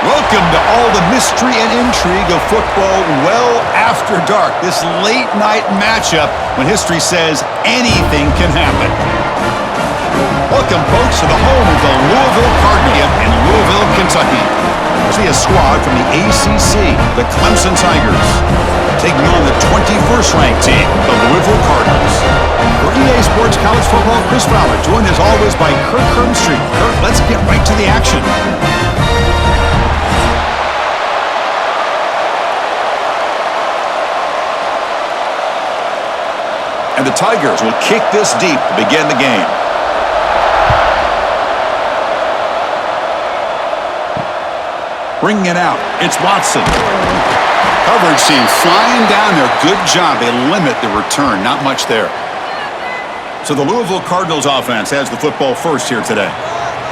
Welcome to all the mystery and intrigue of football well after dark. This late-night matchup when history says anything can happen. Welcome, folks, to the home of the Louisville Cardinals in Louisville, Kentucky. See a squad from the ACC, the Clemson Tigers, taking on the 21st ranked team, the Louisville Cardinals. For EA Sports College Football, Chris Fowler, joined as always by Kirk Hermstreet. Kirk, let's get right to the action. And the Tigers will kick this deep to begin the game. Bringing it out, it's Watson. Coverage team flying down there. Good job. They limit the return. Not much there. So the Louisville Cardinals offense has the football first here today.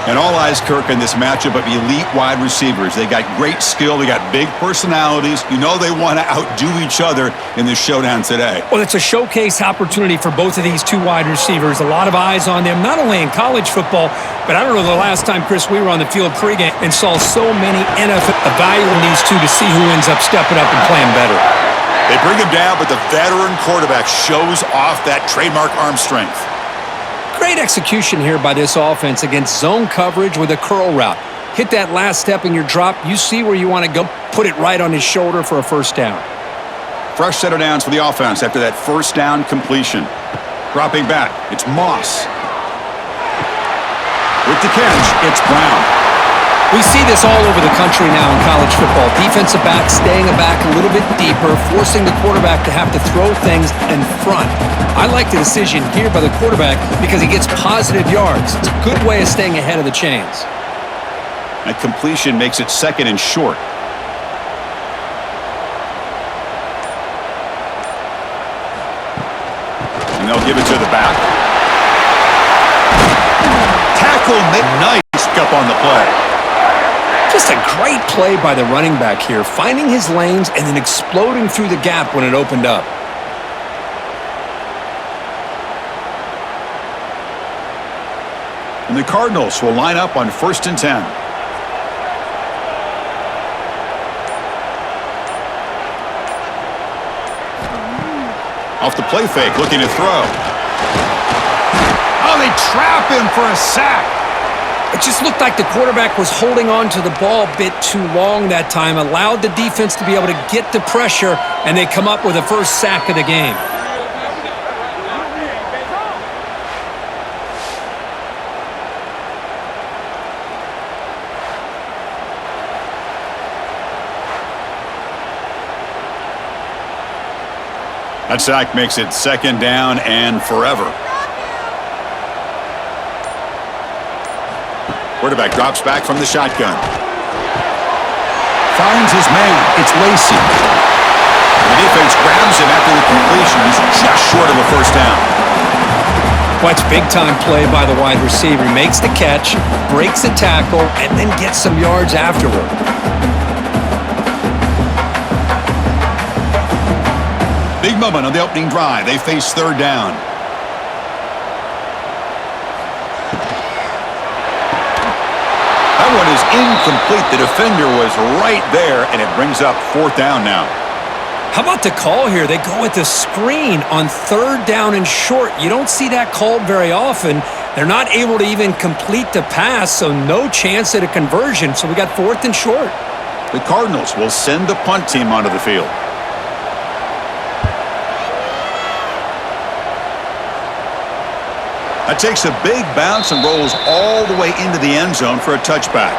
And all eyes, Kirk, in this matchup of elite wide receivers. They got great skill. They got big personalities. You know they want to outdo each other in this showdown today. Well, it's a showcase opportunity for both of these two wide receivers. A lot of eyes on them, not only in college football, but I don't know the last time, Chris, we were on the field pregame and saw so many NFL evaluating these two to see who ends up stepping up and playing better. They bring him down, but the veteran quarterback shows off that trademark arm strength. Great execution here by this offense against zone coverage with a curl route. Hit that last step in your drop. You see where you want to go. Put it right on his shoulder for a first down. Fresh set of downs for the offense after that first down completion. Dropping back, it's Moss. With the catch, it's Brown. We see this all over the country now in college football. Defensive backs staying back a little bit deeper, forcing the quarterback to have to throw things in front. I like the decision here by the quarterback because he gets positive yards. It's a good way of staying ahead of the chains. That completion makes it second and short. And they'll give it to the back. Tackle made nice up on the play. Just a great play by the running back here, finding his lanes and then exploding through the gap when it opened up. And the Cardinals will line up on 1st and 10. Off the play fake, looking to throw. Oh, they trap him for a sack. It just looked like the quarterback was holding on to the ball a bit too long that time, allowed the defense to be able to get the pressure, and they come up with the first sack of the game. That sack makes it second down and forever. Quarterback drops back from the shotgun. Finds his man. It's Lacey. The defense grabs him after the completion. He's just short of a first down. Watch big-time play by the wide receiver. He makes the catch, breaks the tackle, and then gets some yards afterward. Big moment on the opening drive. They face third down. That one is incomplete. The defender was right there, and it brings up fourth down now. How about the call here? They go with the screen on third down and short. You don't see that called very often. They're not able to even complete the pass, so no chance at a conversion. So we got 4th and short. The Cardinals will send the punt team onto the field. That takes a big bounce and rolls all the way into the end zone for a touchback.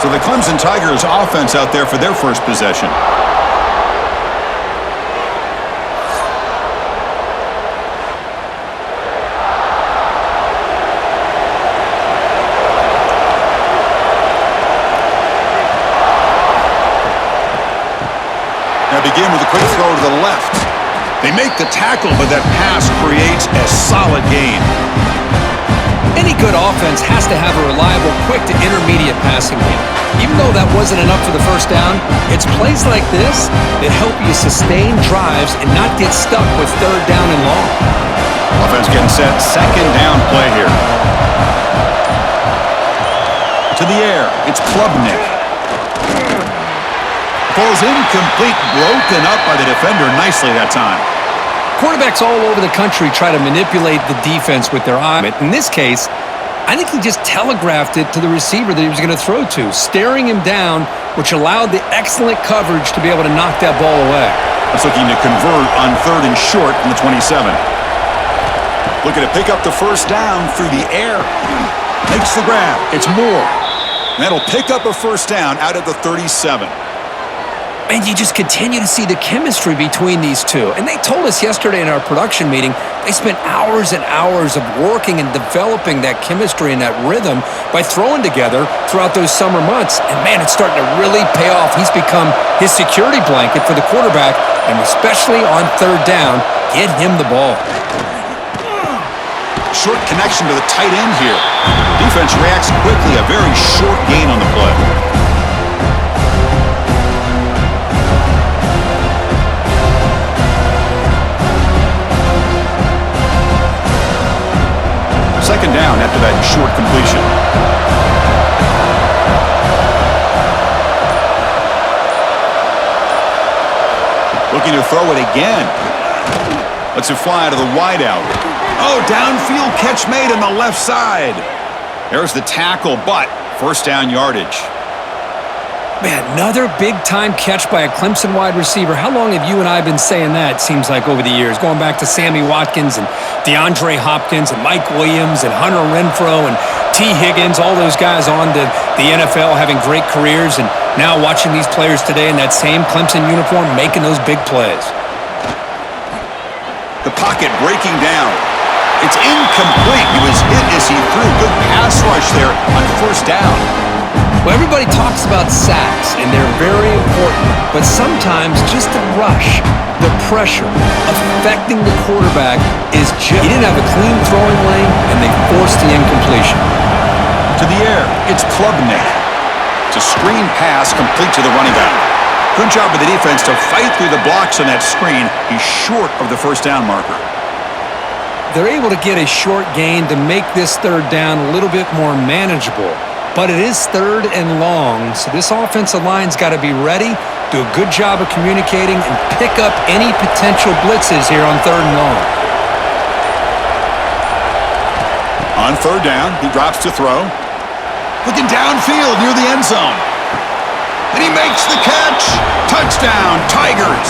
So the Clemson Tigers offense out there for their first possession. Now begin with a quick throw to the left. They make the tackle, but that pass creates a solid gain. Any good offense has to have a reliable, quick to intermediate passing game. Even though that wasn't enough for the first down, it's plays like this that help you sustain drives and not get stuck with third down and long. Offense getting set, second down play here. To the air, it's Klubnik. Ball's incomplete, broken up by the defender nicely that time. Quarterbacks all over the country try to manipulate the defense with their eye. In this case, I think he just telegraphed it to the receiver that he was going to throw to, staring him down, which allowed the excellent coverage to be able to knock that ball away. That's looking to convert on 3rd and short from the 27. Looking to pick up the first down through the air. Makes the grab. It's Moore. And that'll pick up a first down out of the 37. And you just continue to see the chemistry between these two. And they told us yesterday in our production meeting, they spent hours and hours of working and developing that chemistry and that rhythm by throwing together throughout those summer months. And man, it's starting to really pay off. He's become his security blanket for the quarterback, and especially on 3rd down, get him the ball. Short connection to the tight end here. Defense reacts quickly. A very short gain on the play. Second down after that short completion. Looking to throw it again. Lets it fly out of the wideout. Oh, downfield catch made on the left side. There's the tackle, but first down yardage. Man, another big-time catch by a Clemson wide receiver. How long have you and I been saying that, seems like, over the years? Going back to Sammy Watkins and DeAndre Hopkins and Mike Williams and Hunter Renfrow and T. Higgins, all those guys on to the NFL having great careers, and now watching these players today in that same Clemson uniform making those big plays. The pocket breaking down. It's incomplete. He was hit as he threw. Good pass rush there on first down. Well, everybody talks about sacks, and they're very important, but sometimes just the rush, the pressure, affecting the quarterback is just... He didn't have a clean throwing lane, and they forced the incompletion. To the air, it's Klubnik. It's a screen pass complete to the running back. Good job by the defense to fight through the blocks on that screen. He's short of the first down marker. They're able to get a short gain to make this 3rd down a little bit more manageable. But it is 3rd and long, so this offensive line's got to be ready, do a good job of communicating, and pick up any potential blitzes here on 3rd and long. On 3rd down, he drops to throw. Looking downfield near the end zone. And he makes the catch. Touchdown, Tigers.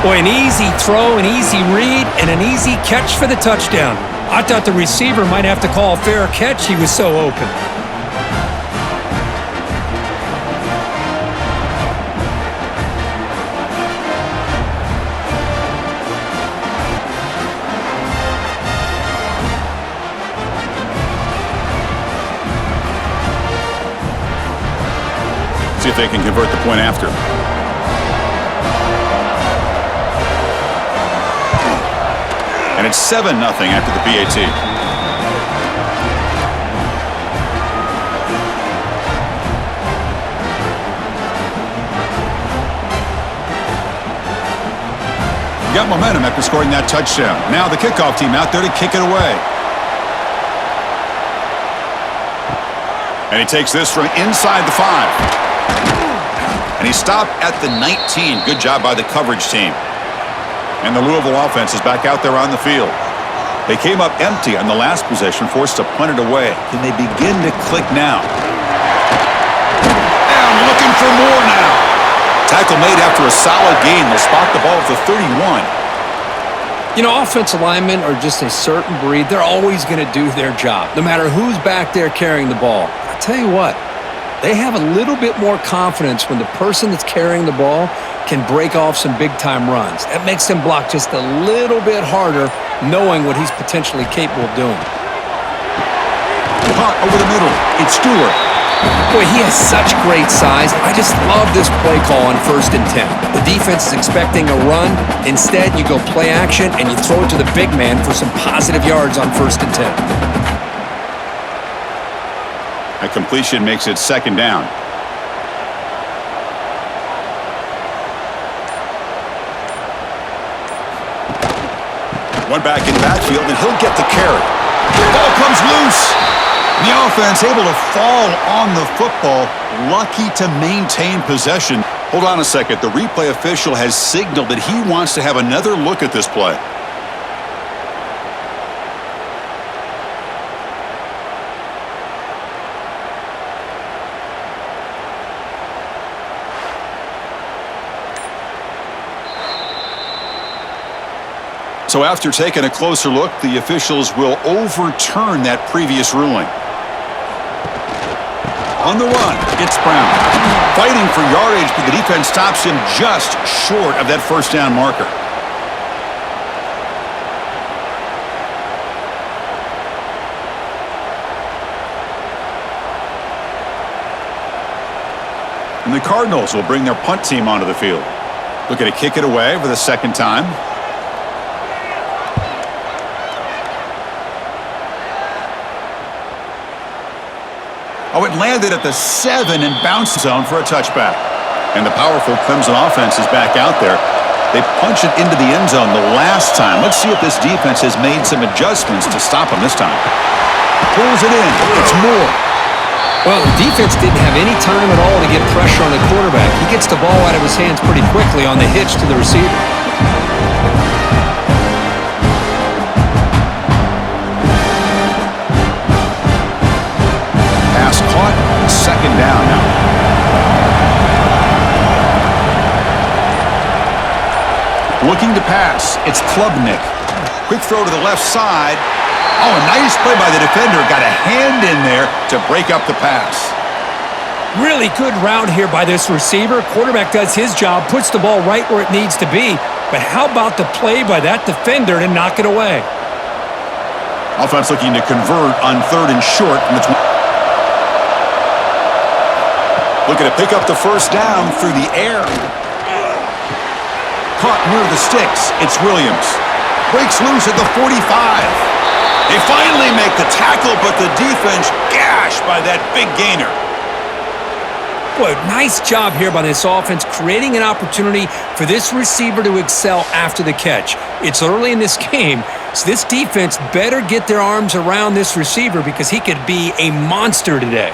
Boy, an easy throw, an easy read, and an easy catch for the touchdown. I thought the receiver might have to call a fair catch. He was so open. See if they can convert the point after. And it's 7-0 after the PAT. Got momentum after scoring that touchdown. Now the kickoff team out there to kick it away. And he takes this from inside the 5. And he stopped at the 19. Good job by the coverage team. And the Louisville offense is back out there on the field. They came up empty on the last possession, forced to punt it away. Can they begin to click now? And looking for more now. Tackle made after a solid gain. They'll spot the ball at the 31. You know, offensive linemen are just a certain breed. They're always going to do their job, no matter who's back there carrying the ball. I'll tell you what, they have a little bit more confidence when the person that's carrying the ball can break off some big-time runs. That makes them block just a little bit harder, knowing what he's potentially capable of doing. Caught over the middle. It's Stewart. Boy, he has such great size. I just love this play call on 1st and 10. The defense is expecting a run. Instead, you go play action, and you throw it to the big man for some positive yards on 1st and 10. That completion makes it 2nd down. One back in the backfield, and he'll get the carry. Ball comes loose. The offense able to fall on the football, lucky to maintain possession. Hold on a second. The replay official has signaled that he wants to have another look at this play. So after taking a closer look, the officials will overturn that previous ruling. On the run, it's Brown. Fighting for yardage, but the defense stops him just short of that first down marker. And the Cardinals will bring their punt team onto the field. Looking to kick it away for the second time. Oh, it landed at the 7 and bounce zone for a touchback. And the powerful Clemson offense is back out there. They punch it into the end zone the last time. Let's see if this defense has made some adjustments to stop them this time. Pulls it in. It's Moore. Well, the defense didn't have any time at all to get pressure on the quarterback. He gets the ball out of his hands pretty quickly on the hitch to the receiver. Second down now. Looking to pass. It's Klubnik. Quick throw to the left side. Oh, a nice play by the defender. Got a hand in there to break up the pass. Really good route here by this receiver. Quarterback does his job, puts the ball right where it needs to be. But how about the play by that defender to knock it away? Offense looking to convert on 3rd and short from the 20. Looking to pick up the first down through the air. Caught near the sticks. It's Williams. Breaks loose at the 45. They finally make the tackle, but the defense gashed by that big gainer. Boy, nice job here by this offense, creating an opportunity for this receiver to excel after the catch. It's early in this game, so this defense better get their arms around this receiver because he could be a monster today.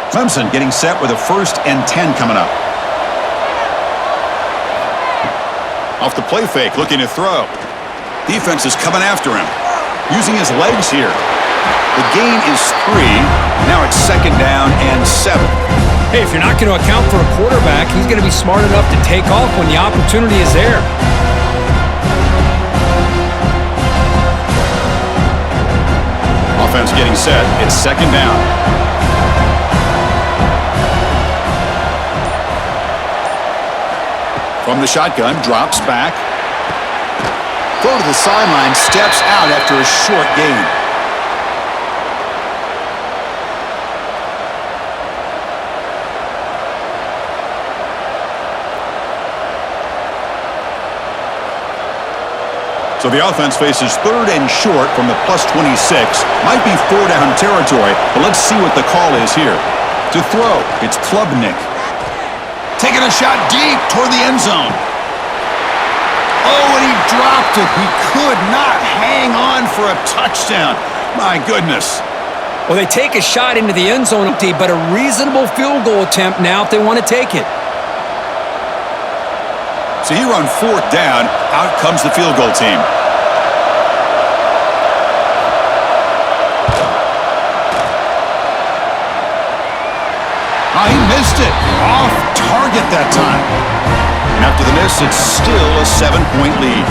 Clemson getting set with a 1st and 10 coming up. Off the play fake, looking to throw. Defense is coming after him. Using his legs here. The gain is 3. Now it's 2nd down and 7. Hey, if you're not going to account for a quarterback, he's going to be smart enough to take off when the opportunity is there. Offense getting set. It's 2nd down. From the shotgun, drops back. Throw to the sideline, steps out after a short gain. So the offense faces 3rd and short from the +26. Might be 4-down territory, but let's see what the call is here. To throw, it's Klubnik. Taking a shot deep toward the end zone. Oh, and he dropped it. He could not hang on for a touchdown. My goodness. Well, they take a shot into the end zone, but a reasonable field goal attempt now if they want to take it. So here on 4th down, out comes the field goal team. Oh, he missed it. Off target that time. And after the miss, it's still a 7-point lead.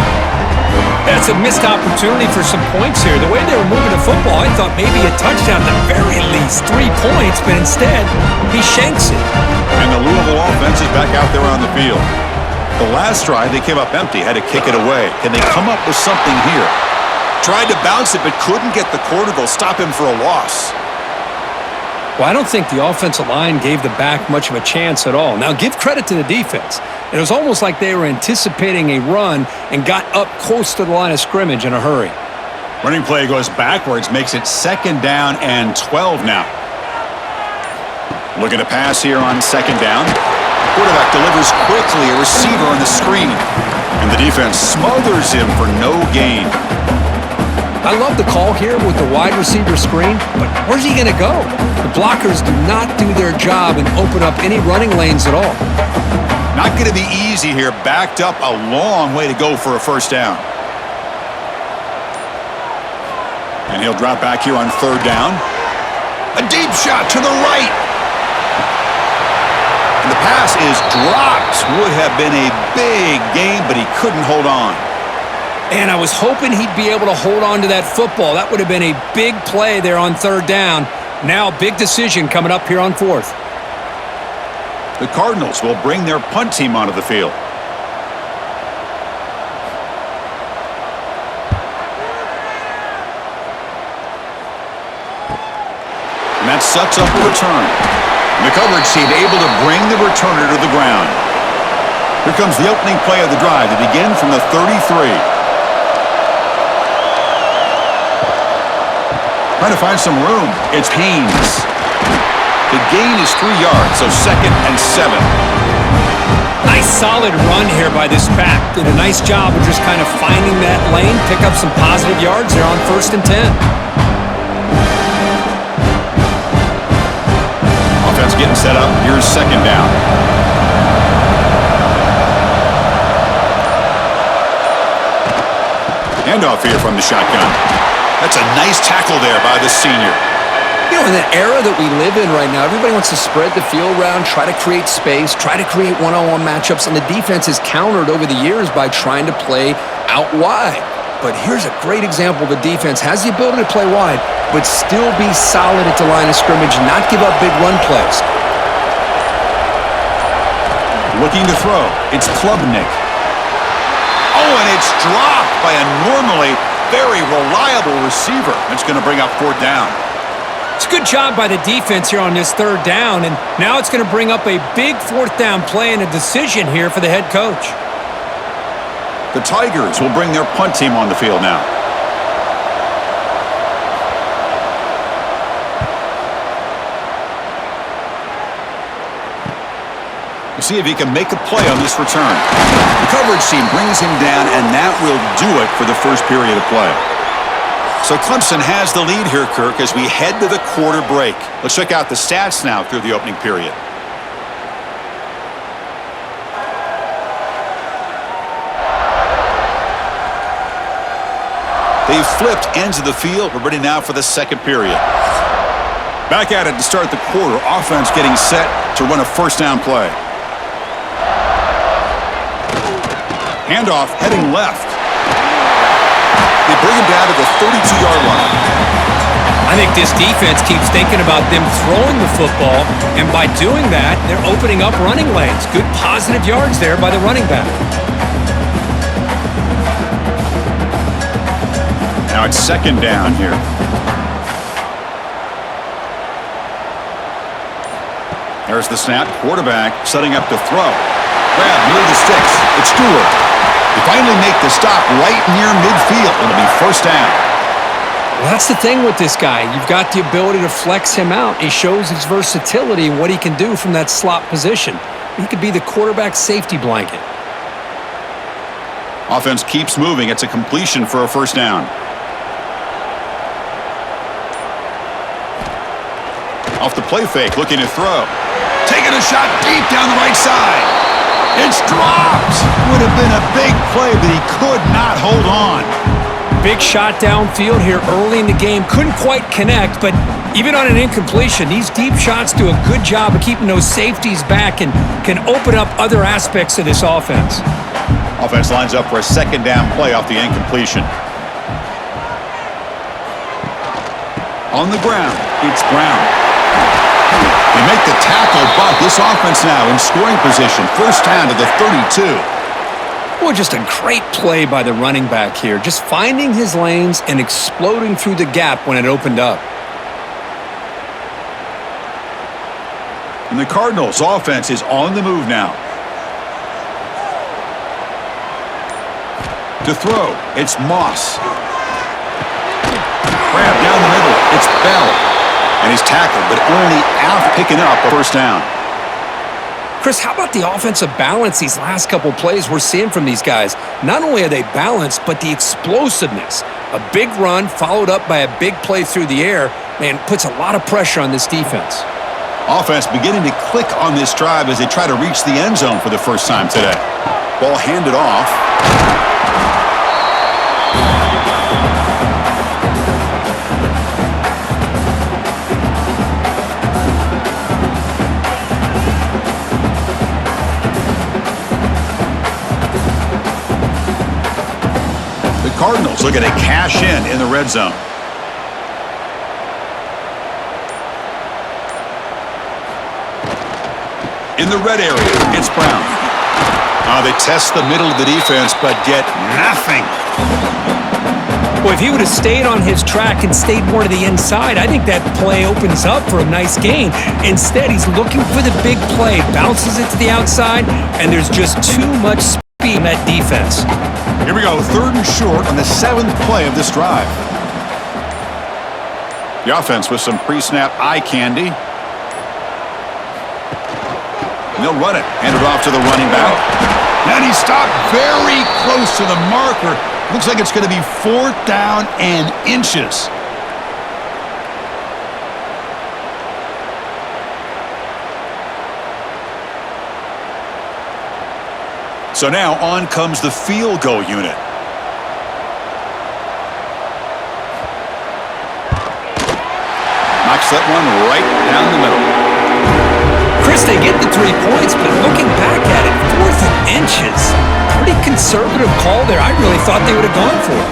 That's a missed opportunity for some points here. The way they were moving the football, I thought maybe a touchdown at the very least. 3 points, but instead, he shanks it. And the Louisville offense is back out there on the field. The last drive, they came up empty, had to kick it away. Can they come up with something here? Tried to bounce it, but couldn't get the corner to stop him for a loss. Well, I don't think the offensive line gave the back much of a chance at all. Now, give credit to the defense. It was almost like they were anticipating a run and got up close to the line of scrimmage in a hurry. Running play goes backwards, makes it 2nd down and 12 now. Looking to pass here on second down. Quarterback delivers quickly, a receiver on the screen. And the defense smothers him for no gain. I love the call here with the wide receiver screen, but where's he going to go? The blockers do not do their job and open up any running lanes at all. Not going to be easy here. Backed up a long way to go for a first down. And he'll drop back here on third down. A deep shot to the right. And the pass is dropped. Would have been a big gain, but he couldn't hold on. And I was hoping he'd be able to hold on to that football. That would have been a big play there on third down. Now, big decision coming up here on fourth. The Cardinals will bring their punt team onto the field. And that sets up a return. The coverage team able to bring the returner to the ground. Here comes the opening play of the drive to begin from the 33. Trying to find some room. It's Haynes. The gain is 3 yards, so 2nd and 7. Nice solid run here by this back. Did a nice job of just kind of finding that lane, pick up some positive yards there on 1st and 10. Offense getting set up. Here's second down. Handoff here from the shotgun. That's a nice tackle there by the senior. You know, in the era that we live in right now, everybody wants to spread the field around, try to create space, try to create one-on-one matchups, and the defense has countered over the years by trying to play out wide. But here's a great example. The defense has the ability to play wide, but still be solid at the line of scrimmage, not give up big run plays. Looking to throw. It's Klubnik. Oh, and it's dropped by a normally very reliable receiver. It's going to bring up fourth down. It's a good job by the defense here on this third down, and now it's going to bring up a big fourth down play and a decision here for the head coach. The Tigers will bring their punt team on the field now. We'll see if he can make a play on this return. The coverage team brings him down, and that will do it for the first period of play. So Clemson has the lead here, Kirk, as we head to the quarter break. Let's check out the stats now through the opening period. They've flipped ends of the field. We're ready now for the second period. Back at it to start the quarter. Offense getting set to run a first down play. Handoff heading left. They bring him down to the 32-yard line. I think this defense keeps thinking about them throwing the football, and by doing that, they're opening up running lanes. Good positive yards there by the running back. Now it's second down here. There's the snap. Quarterback setting up to throw. Grab near the sticks. It's Stewart. They finally make the stop right near midfield. It'll be first down. Well, that's the thing with this guy. You've got the ability to flex him out. He shows his versatility and what he can do from that slot position. He could be the quarterback's safety blanket. Offense keeps moving. It's a completion for a first down. Off the play fake, looking to throw. Taking a shot deep down the right side. It's dropped. Would have been a big play, but he could not hold on. Big shot downfield here early in the game. Couldn't quite connect, but even on an incompletion, these deep shots do a good job of keeping those safeties back and can open up other aspects of this offense. Offense lines up for a second down play off the incompletion. On the ground, it's Brown. They make the tackle, but this offense now in scoring position. First down to the 32. Boy, just a great play by the running back here. Just finding his lanes and exploding through the gap when it opened up. And the Cardinals' offense is on the move now. To throw, it's Moss. Grab down the middle, it's Bell. And he's tackled, but only after picking up a first down. Chris, how about the offensive balance these last couple plays we're seeing from these guys? Not only are they balanced, but the explosiveness. A big run followed up by a big play through the air, man, puts a lot of pressure on this defense. Offense beginning to click on this drive as they try to reach the end zone for the first time today. Ball handed off. The Cardinals looking to cash in the red zone. In the red area, it's Brown. They test the middle of the defense, but get nothing. Boy, if he would have stayed on his track and stayed more to the inside, I think that play opens up for a nice gain. Instead, he's looking for the big play, bounces it to the outside, and there's just too much speed in that defense. Here we go, 3rd and short on the 7th play of this drive. The offense with some pre-snap eye candy. And they'll run it. Hand it off to the running back. And he stopped very close to the marker. Looks like it's going to be 4th down and inches. So now on comes the field goal unit. Knocks that one right down the middle. Chris, they get the 3 points, but looking back at it, 4th and inches. Pretty conservative call there. I really thought they would have gone for it.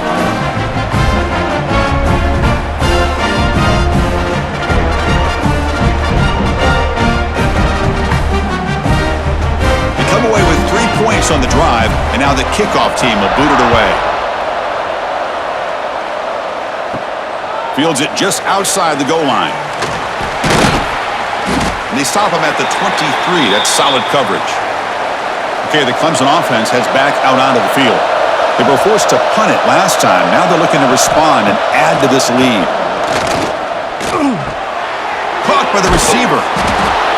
They come away with 3 points on the drive, and now the kickoff team will boot it away. Fields it just outside the goal line. They stop him at the 23. That's solid coverage. Okay, the Clemson offense heads back out onto the field. They were forced to punt it last time. Now they're looking to respond and add to this lead. Caught by the receiver.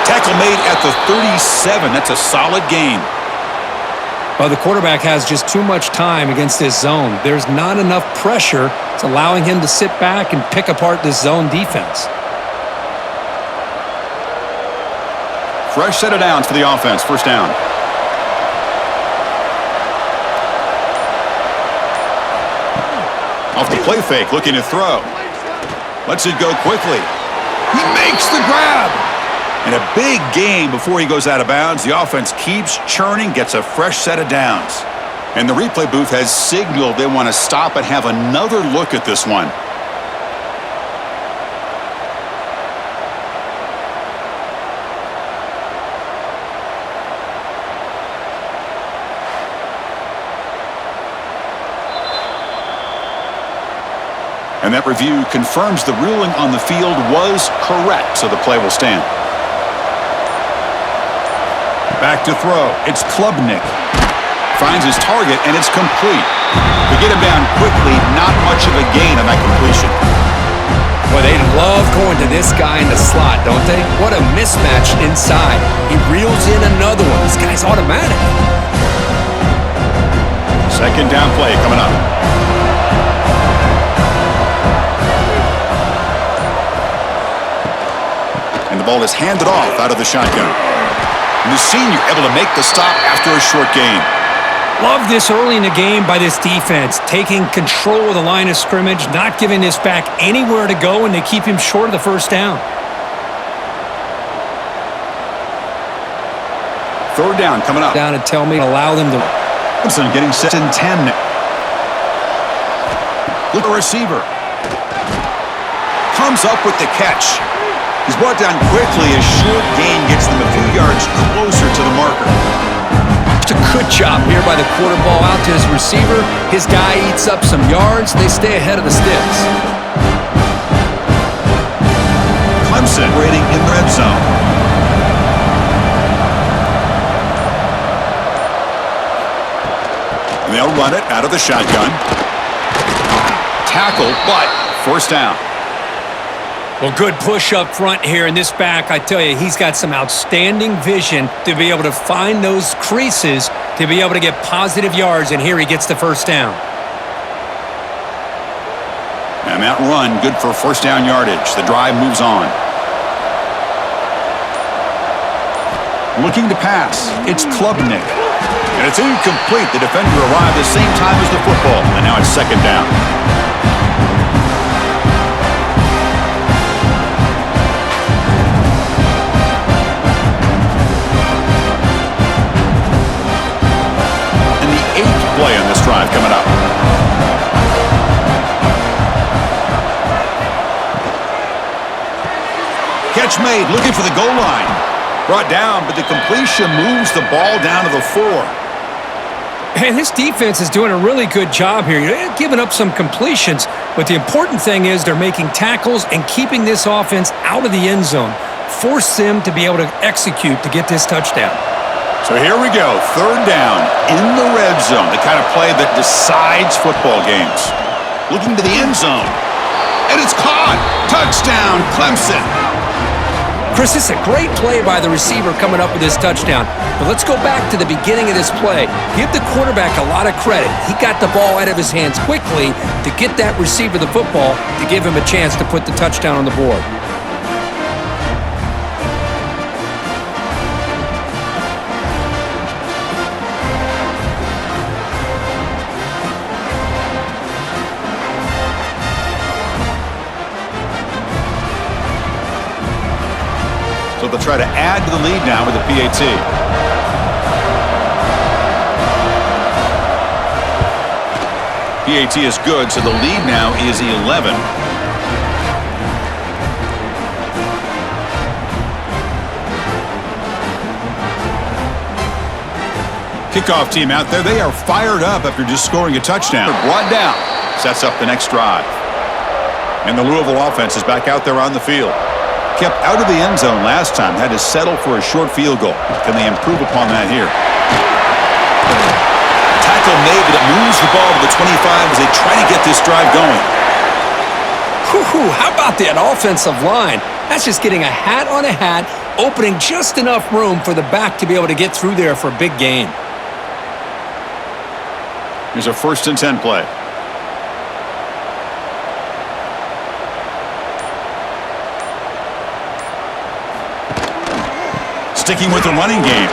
Tackle made at the 37. That's a solid gain. Well, the quarterback has just too much time against this zone. There's not enough pressure. It's allowing him to sit back and pick apart this zone defense. Fresh set of downs for the offense. First down. Off the play fake, looking to throw. Lets it go quickly. He makes the grab. And a big gain before he goes out of bounds. The offense keeps churning, gets a fresh set of downs. And the replay booth has signaled they want to stop and have another look at this one. And that review confirms the ruling on the field was correct, so the play will stand. Back to throw. It's Klubnik. Finds his target, and it's complete. They get him down quickly. Not much of a gain on that completion. Boy, they love going to this guy in the slot, don't they? What a mismatch inside. He reels in another one. This guy's automatic. 2nd down play coming up. And the ball is handed off out of the shotgun. And the senior able to make the stop after a short gain. Love this early in the game by this defense, taking control of the line of scrimmage, not giving this back anywhere to go, and they keep him short of the first down. 3rd down coming up. Down and tell me, allow them to. Clemson getting set in 10. Look at the receiver. Comes up with the catch. He's brought down quickly. A short gain gets them a few yards closer to the marker. It's a good job here by the quarter ball out to his receiver. His guy eats up some yards. They stay ahead of the sticks. Clemson waiting in the red zone. And they'll run it out of the shotgun. Tackle, but first down. Well, good push up front here in this back. I tell you, he's got some outstanding vision to be able to find those creases to be able to get positive yards, and here he gets the first down. And that run, good for first down yardage. The drive moves on. Looking to pass. It's Klubnik. And it's incomplete. The defender arrived at the same time as the football. And now it's second down. And the 8th play on this drive coming up. Catch made, looking for the goal line. Brought down, but the completion moves the ball down to the 4. And this defense is doing a really good job here. They're giving up some completions, but the important thing is they're making tackles and keeping this offense out of the end zone. Force them to be able to execute to get this touchdown. So here we go, third down in the red zone, the kind of play that decides football games. Looking to the end zone, and it's caught. Touchdown, Clemson. Chris, this is a great play by the receiver coming up with this touchdown. But let's go back to the beginning of this play. Give the quarterback a lot of credit. He got the ball out of his hands quickly to get that receiver the football to give him a chance to put the touchdown on the board. So they'll try to add to the lead now with the PAT. PAT is good, so the lead now is 11. Kickoff team out there. They are fired up after just scoring a touchdown. They're brought down. Sets up the next drive. And the Louisville offense is back out there on the field. Kept out of the end zone last time, had to settle for a short field goal. Can they improve upon that here? Tackle made, but it moves the ball to the 25 as they try to get this drive going. Whew, how about that offensive line? That's just getting a hat on a hat, opening just enough room for the back to be able to get through there for a big gain. Here's a 1st and 10 play. Sticking with the running game.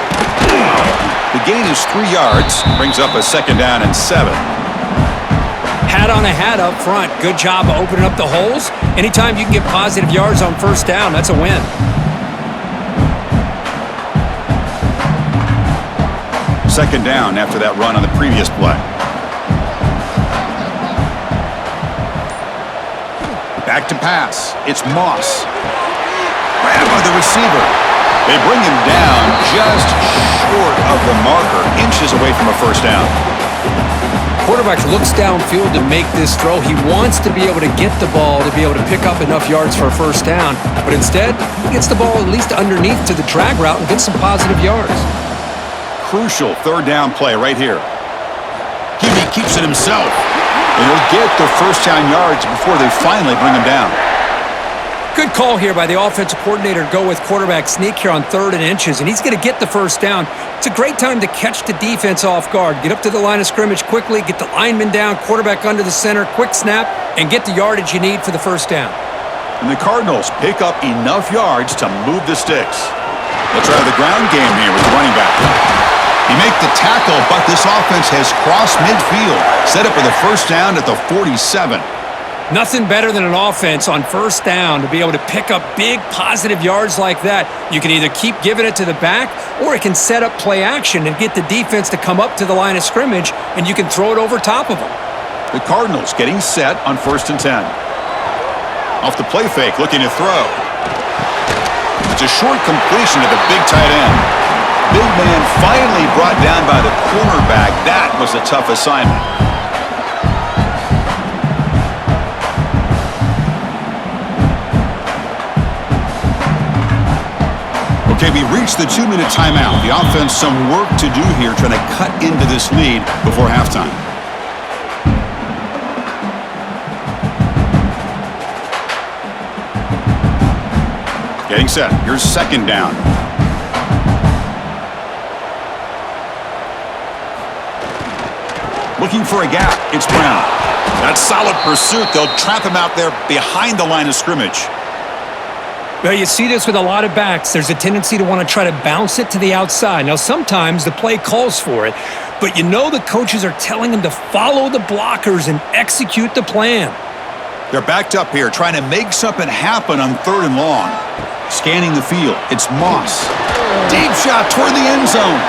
The gain is 3 yards. Brings up a 2nd down and 7. Hat on a hat up front. Good job of opening up the holes. Anytime you can get positive yards on first down, that's a win. Second down after that run on the previous play. Back to pass. It's Moss. Grabbed by the receiver. They bring him down just short of the marker, inches away from a first down. Quarterback looks downfield to make this throw. He wants to be able to get the ball to be able to pick up enough yards for a first down, but instead, he gets the ball at least underneath to the drag route and gets some positive yards. Crucial 3rd down play right here. He keeps it himself, and he'll get the first down yards before they finally bring him down. Good call here by the offensive coordinator to go with quarterback sneak here on 3rd and inches, and he's going to get the first down. It's a great time to catch the defense off guard. Get up to the line of scrimmage quickly, get the lineman down, quarterback under the center, quick snap, and get the yardage you need for the first down. And the Cardinals pick up enough yards to move the sticks. They'll try the ground game here with the running back. He makes the tackle, but this offense has crossed midfield. Set up with a first down at the 47. Nothing better than an offense on first down to be able to pick up big positive yards like that. You can either keep giving it to the back, or it can set up play action and get the defense to come up to the line of scrimmage, and you can throw it over top of them. The Cardinals getting set on 1st and 10. Off the play fake, looking to throw. It's a short completion to the big tight end. Big man finally brought down by the cornerback. That was a tough assignment. Okay, we reached the 2-minute timeout. The offense some work to do here trying to cut into this lead before halftime. Getting set. Here's second down. Looking for a gap. It's Brown. That's solid pursuit. They'll trap him out there behind the line of scrimmage. Well, you see this with a lot of backs. There's a tendency to want to try to bounce it to the outside. Now, sometimes the play calls for it, but you know the coaches are telling them to follow the blockers and execute the plan. They're backed up here, trying to make something happen on 3rd and long. Scanning the field. It's Moss. Deep shot toward the end zone.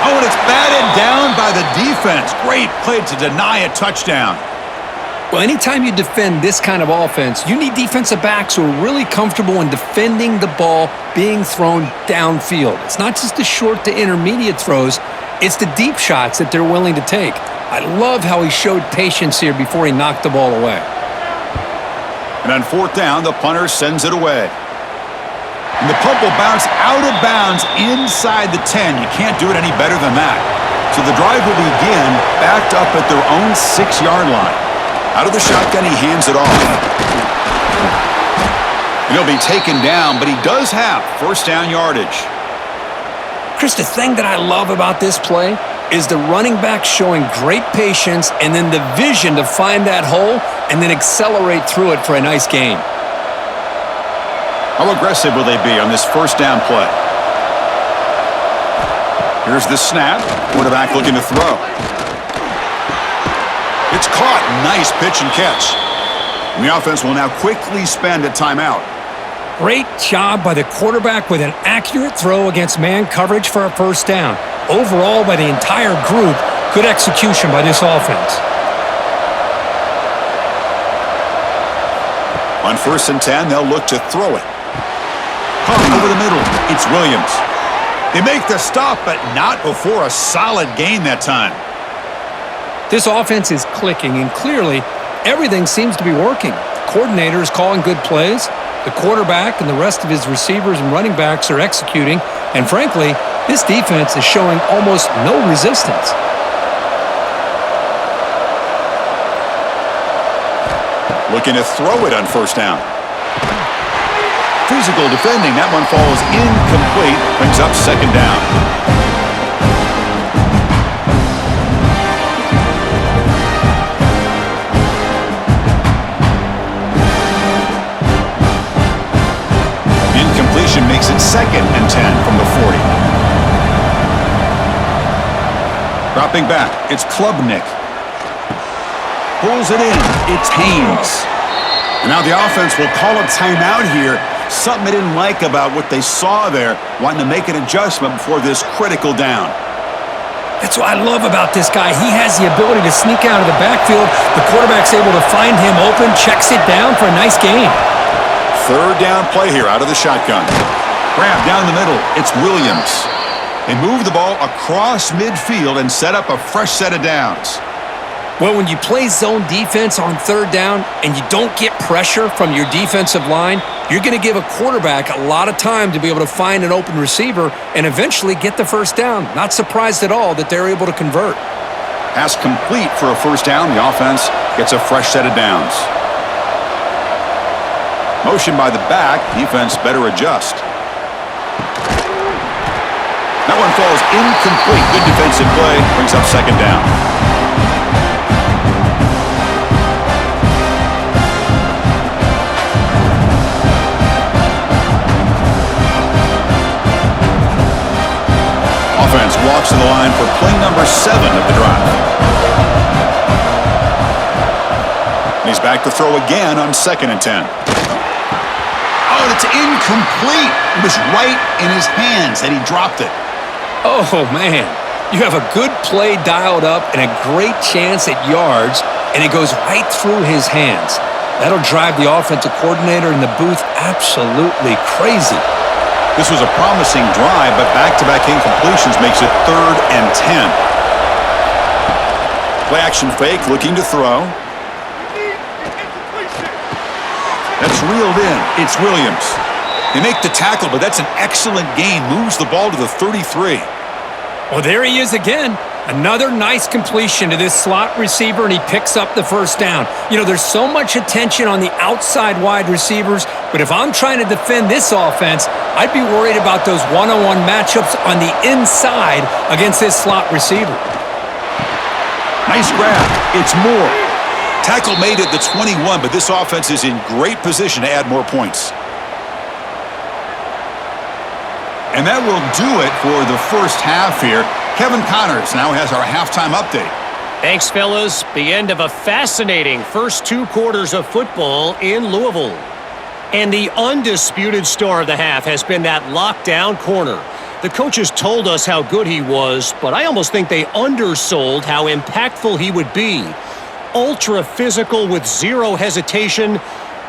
Oh, and it's batted down by the defense. Great play to deny a touchdown. Well, anytime you defend this kind of offense, you need defensive backs who are really comfortable in defending the ball being thrown downfield. It's not just the short to intermediate throws, it's the deep shots that they're willing to take. I love how he showed patience here before he knocked the ball away. And on 4th down, the punter sends it away. And the punt will bounce out of bounds inside the 10. You can't do it any better than that. So the drive will begin backed up at their own 6-yard line. Out of the shotgun, he hands it off. And he'll be taken down, but he does have 1st down yardage. Chris, the thing that I love about this play is the running back showing great patience and then the vision to find that hole and then accelerate through it for a nice gain. How aggressive will they be on this 1st down play? Here's the snap. Quarterback looking to throw. It's caught. Nice pitch and catch. And the offense will now quickly spend a timeout. Great job by the quarterback with an accurate throw against man coverage for a 1st down. Overall, by the entire group, good execution by this offense. On 1st and 10, they'll look to throw it. Pump over the middle. It's Williams. They make the stop, but not before a solid gain that time. This offense is clicking, and clearly, everything seems to be working. The coordinator is calling good plays. The quarterback and the rest of his receivers and running backs are executing. And frankly, this defense is showing almost no resistance. Looking to throw it on 1st down. Physical defending. That one falls incomplete. Brings up 2nd down. Incompletion makes it 2nd and 10 from the 40. Dropping back. It's Klubnik. Pulls it in. It's Haynes. And now the offense will call a timeout here. Something they didn't like about what they saw there, wanting to make an adjustment before this critical down. That's what I love about this guy. He has the ability to sneak out of the backfield. The quarterback's able to find him open, checks it down for a nice gain. 3rd down play here out of the shotgun. Grab down the middle. It's Williams. They move the ball across midfield and set up a fresh set of downs. Well, when you play zone defense on 3rd down and you don't get pressure from your defensive line, you're going to give a quarterback a lot of time to be able to find an open receiver and eventually get the 1st down. Not surprised at all that they're able to convert. Pass complete for a 1st down. The offense gets a fresh set of downs. Motion by the back. Defense better adjust. That one falls incomplete. Good defensive play. Brings up 2nd down. Offense walks to the line for play number 7 of the drive. And he's back to throw again on 2nd and 10. Oh, and it's incomplete. It was right in his hands, and he dropped it. Oh, man. You have a good play dialed up and a great chance at yards, and it goes right through his hands. That'll drive the offensive coordinator in the booth absolutely crazy. This was a promising drive, but back-to-back incompletions makes it 3rd and 10. Play action fake, looking to throw. That's reeled in. It's Williams. They make the tackle, but that's an excellent gain. Moves the ball to the 33. Well, there he is again. Another nice completion to this slot receiver, and he picks up the first down. You know, there's so much attention on the outside wide receivers, but if I'm trying to defend this offense, I'd be worried about those one-on-one matchups on the inside against this slot receiver. Nice grab. It's Moore. Tackle made at the 21, but this offense is in great position to add more points. And that will do it for the first half here. Kevin Connors now has our halftime update. Thanks, fellas. The end of a fascinating first 2 quarters of football in Louisville. And the undisputed star of the half has been that lockdown corner. The coaches told us how good he was, but I almost think they undersold how impactful he would be. Ultra physical with zero hesitation.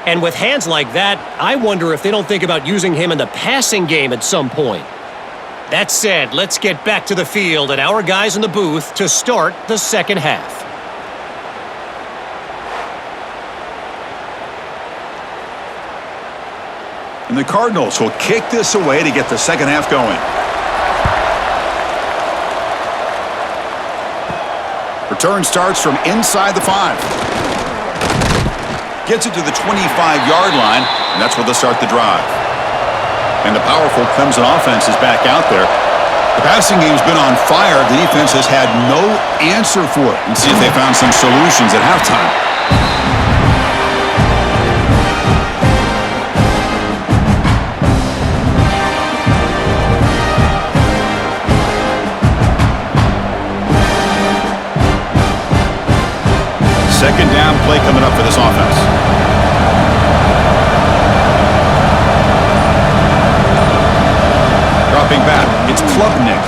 And with hands like that, I wonder if they don't think about using him in the passing game at some point. That said, let's get back to the field and our guys in the booth to start the second half. And the Cardinals will kick this away to get the second half going. Return starts from inside the 5. Gets it to the 25-yard line, and that's where they'll start the drive. And the powerful Clemson offense is back out there. The passing game's been on fire. The defense has had no answer for it. And see if they found some solutions at halftime. Second down play coming up for this offense. Dropping back, it's Klubnik.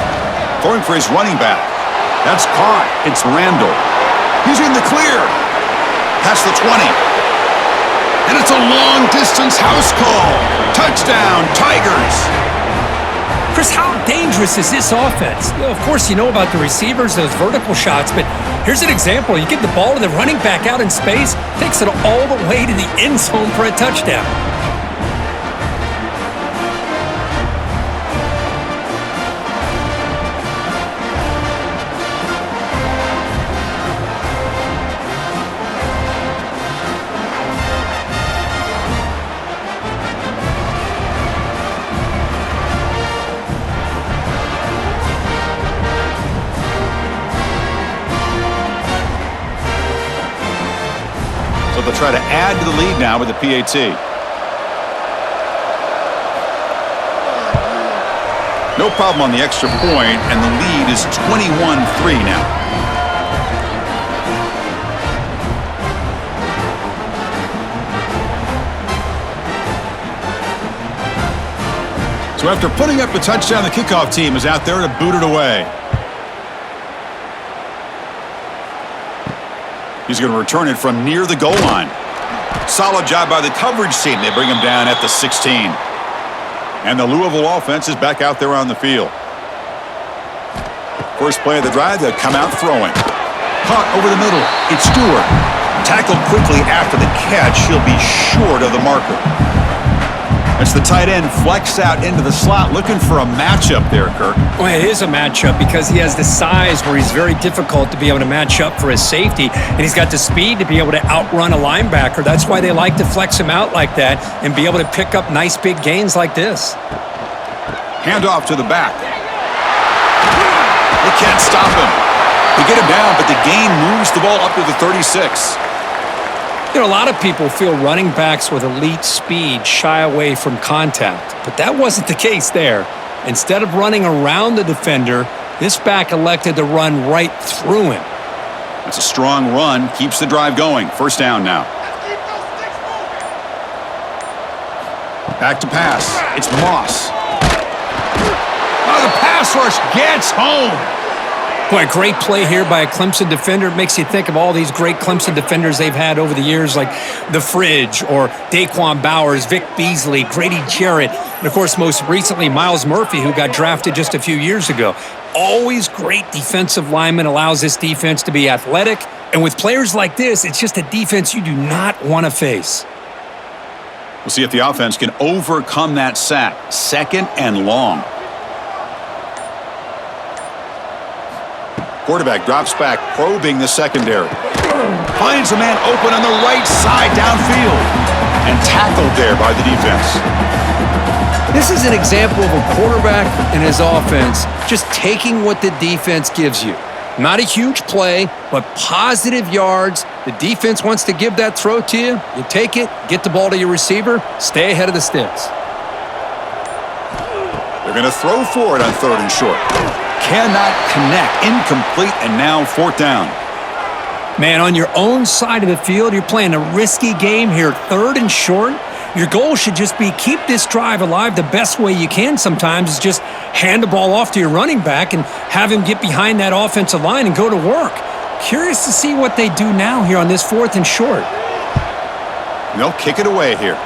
Throwing for his running back. That's caught. It's Randall. He's in the clear. Past the 20. And it's a long-distance house call. Touchdown, Tigers. Chris, how dangerous is this offense? Of course, you know about the receivers, those vertical shots, but here's an example. You get the ball to the running back out in space, takes it all the way to the end zone for a touchdown. They'll try to add to the lead now with the PAT. No problem on the extra point, and the lead is 21-3 now. So after putting up a touchdown, the kickoff team is out there to boot it away. He's going to return it from near the goal line. Solid job by the coverage team. They bring him down at the 16. And the Louisville offense is back out there on the field. First play of the drive, they'll come out throwing. Caught over the middle. It's Stewart. Tackled quickly after the catch. He'll be short of the marker. As the tight end flex out into the slot, looking for a matchup there, Kirk. Well, it is a matchup because he has the size where he's very difficult to be able to match up for his safety, and he's got the speed to be able to outrun a linebacker. That's why they like to flex him out like that and be able to pick up nice big gains like this. Handoff to the back. They can't stop him. They get him down, but the gain moves the ball up to the 36. You know, a lot of people feel running backs with elite speed shy away from contact, but that wasn't the case there. Instead of running around the defender, this back elected to run right through him. It's a strong run, keeps the drive going. First down now. Back to pass. It's Moss. Oh, the pass rush gets home. Boy, great play here by a Clemson defender. It makes you think of all these great Clemson defenders they've had over the years, like The Fridge or Daquan Bowers, Vic Beasley, Grady Jarrett, and, of course, most recently, Miles Murphy, who got drafted just a few years ago. Always great defensive lineman, allows this defense to be athletic. And with players like this, it's just a defense you do not want to face. We'll see if the offense can overcome that sack. Second and long. Quarterback drops back, probing the secondary. Finds a man open on the right side downfield. And tackled there by the defense. This is an example of a quarterback and his offense just taking what the defense gives you. Not a huge play, but positive yards. The defense wants to give that throw to you. You take it, get the ball to your receiver, stay ahead of the sticks. They're going to throw for it on 3rd and short. Cannot connect. Incomplete, and now 4th down. Man, on your own side of the field, you're playing a risky game here, 3rd and short. Your goal should just be keep this drive alive the best way you can sometimes is just hand the ball off to your running back and have him get behind that offensive line and go to work. Curious to see what they do now here on this 4th and short. They'll kick it away here.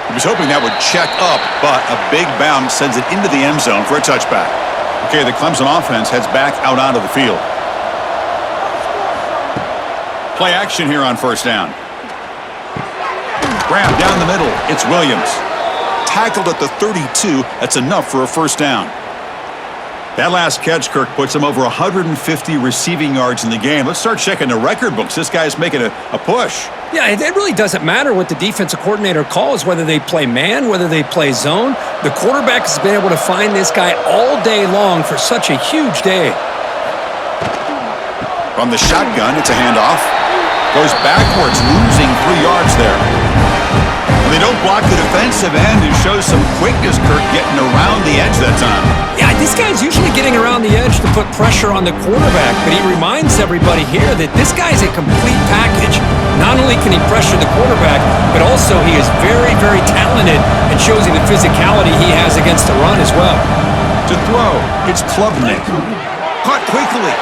He was hoping that would check up, but a big bounce sends it into the end zone for a touchback. Okay, the Clemson offense heads back out onto the field. Play action here on 1st down. Grab down the middle. It's Williams. Tackled at the 32. That's enough for a 1st down. That last catch, Kirk, puts him over 150 receiving yards in the game. Let's start checking the record books. This guy's making a push. Yeah, it really doesn't matter what the defensive coordinator calls, whether they play man, whether they play zone. The quarterback has been able to find this guy all day long for such a huge day. From the shotgun, it's a handoff. Goes backwards, losing 3 yards there. They don't block the defensive end and shows some quickness, Kirk, getting around the edge that time. Yeah, this guy's usually getting around the edge to put pressure on the quarterback, but he reminds everybody here that this guy's a complete package. Not only can he pressure the quarterback, but also he is very, very talented and shows you the physicality he has against the run as well. To throw, it's Klubnik. Caught quickly.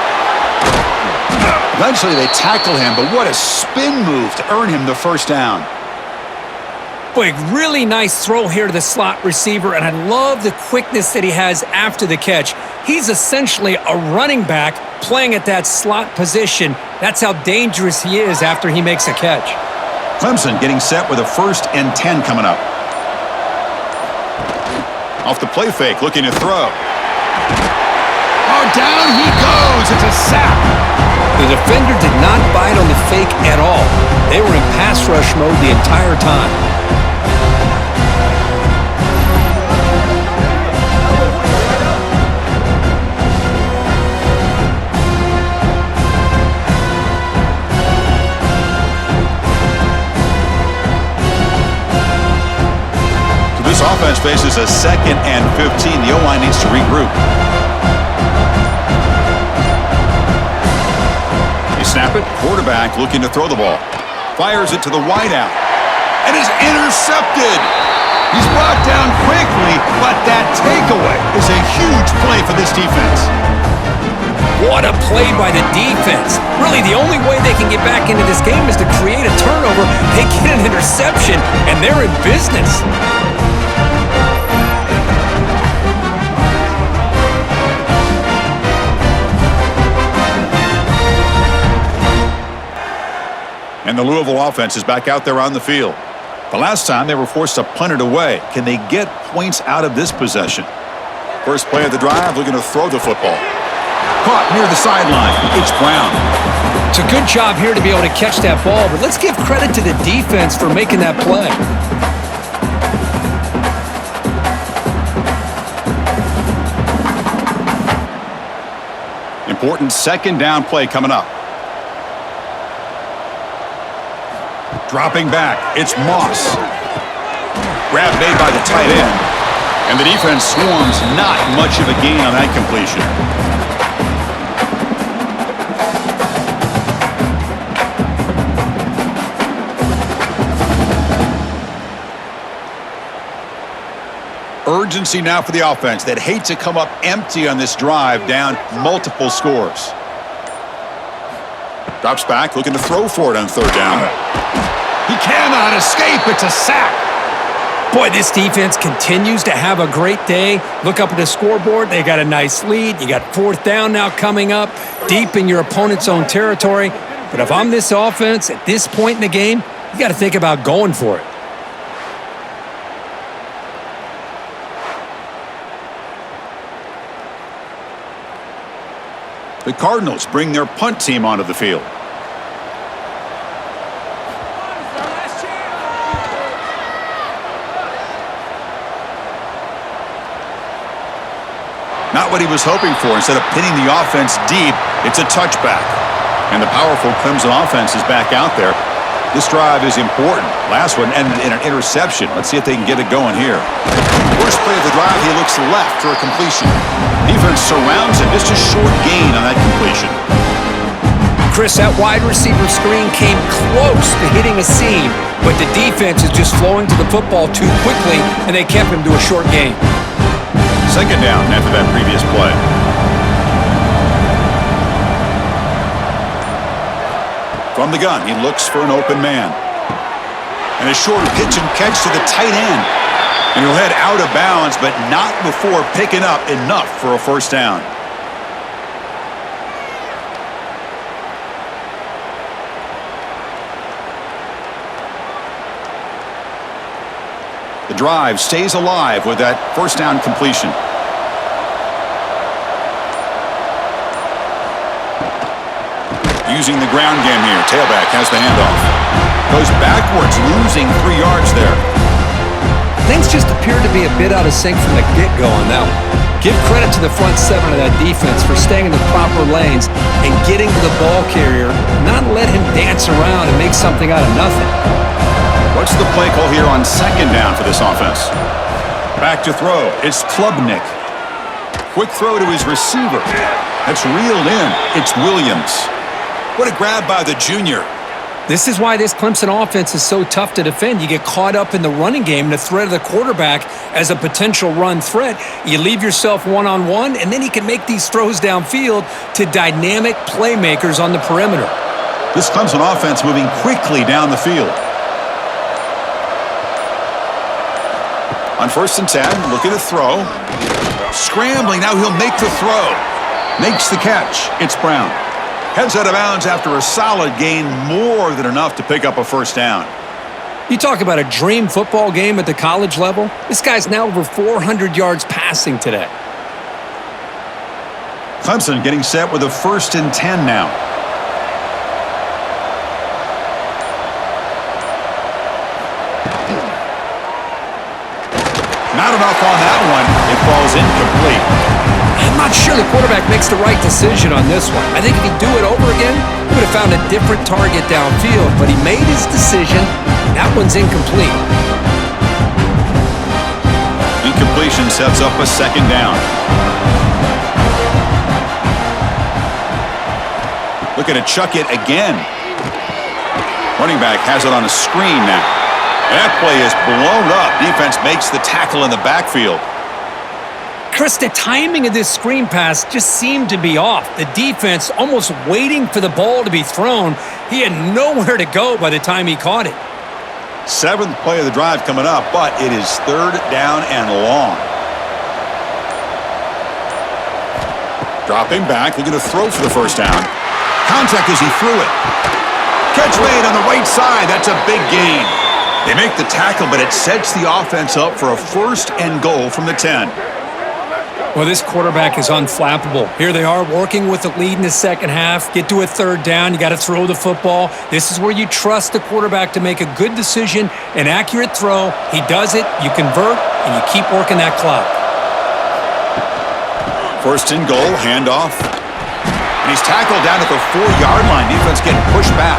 Eventually they tackle him, but what a spin move to earn him the 1st down. Boy, really nice throw here to the slot receiver, and I love the quickness that he has after the catch. He's essentially a running back playing at that slot position. That's how dangerous he is after he makes a catch. Clemson getting set with a 1st and 10 coming up. Off the play fake, looking to throw. Oh, down he goes. It's a sack. The defender did not bite on the fake at all. They were in pass rush mode the entire time. This offense faces a 2nd and 15. The O-line needs to regroup. They snap it. Quarterback looking to throw the ball. Fires it to the wideout. And is intercepted. He's brought down quickly, but that takeaway is a huge play for this defense. What a play by the defense. Really, the only way they can get back into this game is to create a turnover. They get an interception, and they're in business. And the Louisville offense is back out there on the field. The last time they were forced to punt it away. Can they get points out of this possession? First play of the drive, looking to throw the football. Caught near the sideline. It's Brown. It's a good job here to be able to catch that ball, but let's give credit to the defense for making that play. Important 2nd down play coming up. Dropping back, it's Moss. Grab made by the tight end. And the defense swarms, not much of a gain on that completion. Urgency now for the offense. They'd hate to come up empty on this drive, down multiple scores. Drops back, looking to throw for it on 3rd down. He cannot escape. It's a sack. Boy, this defense continues to have a great day. Look up at the scoreboard. They got a nice lead. You got 4th down now coming up, deep in your opponent's own territory. But if I'm this offense at this point in the game, you got to think about going for it. The Cardinals bring their punt team onto the field. Not what he was hoping for. Instead of pinning the offense deep, it's a touchback. And the powerful Clemson offense is back out there. This drive is important. Last one ended in an interception. Let's see if they can get it going here. First play of the drive, he looks left for a completion. Defense surrounds him. Just a short gain on that completion. Chris, that wide receiver screen came close to hitting a seam, but the defense is just flowing to the football too quickly, and they kept him to a short gain. Second down after that previous play. From the gun, he looks for an open man. And a short pitch and catch to the tight end. And he'll head out of bounds, but not before picking up enough for a first down. The drive stays alive with that first down completion. Using the ground game here. Tailback has the handoff. Goes backwards, losing 3 yards there. Things just appear to be a bit out of sync from the get-go on that one. Give credit to the front seven of that defense for staying in the proper lanes and getting to the ball carrier, not let him dance around and make something out of nothing. What's the play call here on second down for this offense? Back to throw. It's Klubnik. Quick throw to his receiver. That's reeled in. It's Williams. What a grab by the junior. This is why this Clemson offense is so tough to defend. You get caught up in the running game, the threat of the quarterback as a potential run threat. You leave yourself one-on-one, and then he can make these throws downfield to dynamic playmakers on the perimeter. This Clemson offense moving quickly down the field. On 1st and 10, looking to throw. Scrambling, now he'll make the throw. Makes the catch. It's Brown. Heads out of bounds after a solid gain, more than enough to pick up a first down. You talk about a dream football game at the college level. This guy's now over 400 yards passing today. Clemson getting set with a 1st and 10 now. Not enough on that one. It falls incomplete. I'm not sure the quarterback makes the right decision on this one. I think if he'd do it over again, he would have found a different target downfield, but he made his decision. That one's incomplete. Incompletion sets up a second down. Looking to chuck it again. Running back has it on a screen now. That play is blown up. Defense makes the tackle in the backfield. Chris, the timing of this screen pass just seemed to be off. The defense almost waiting for the ball to be thrown. He had nowhere to go by the time he caught it. 7th play of the drive coming up, but it is 3rd down and long. Dropping back, looking to throw for the first down. Contact as he threw it. Catch made on the right side. That's a big gain. They make the tackle, but it sets the offense up for a 1st and goal from the 10. Well, this quarterback is unflappable. Here they are working with the lead in the second half. Get to a 3rd down. You got to throw the football. This is where you trust the quarterback to make a good decision, an accurate throw. He does it, you convert, and you keep working that clock. 1st and goal, handoff. And he's tackled down at the 4-yard line. Defense getting pushed back.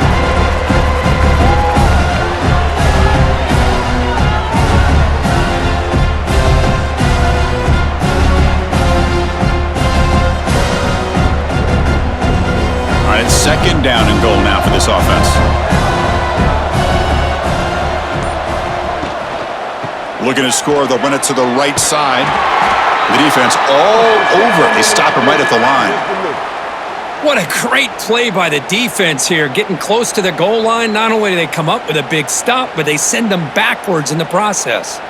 It's 2nd down and goal now for this offense. Looking to score, they'll run it to the right side. The defense all over. They stop him right at the line. What a great play by the defense here. Getting close to the goal line, not only do they come up with a big stop, but they send them backwards in the process.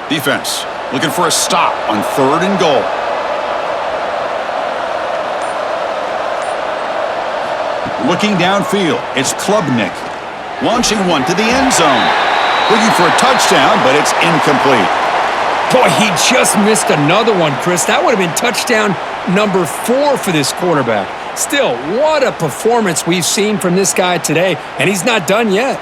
Defense looking for a stop on 3rd and goal. Looking downfield, it's Klubnik. Launching one to the end zone. Looking for a touchdown, but it's incomplete. Boy, he just missed another one, Chris. That would have been touchdown number 4 for this quarterback. Still, what a performance we've seen from this guy today, and he's not done yet.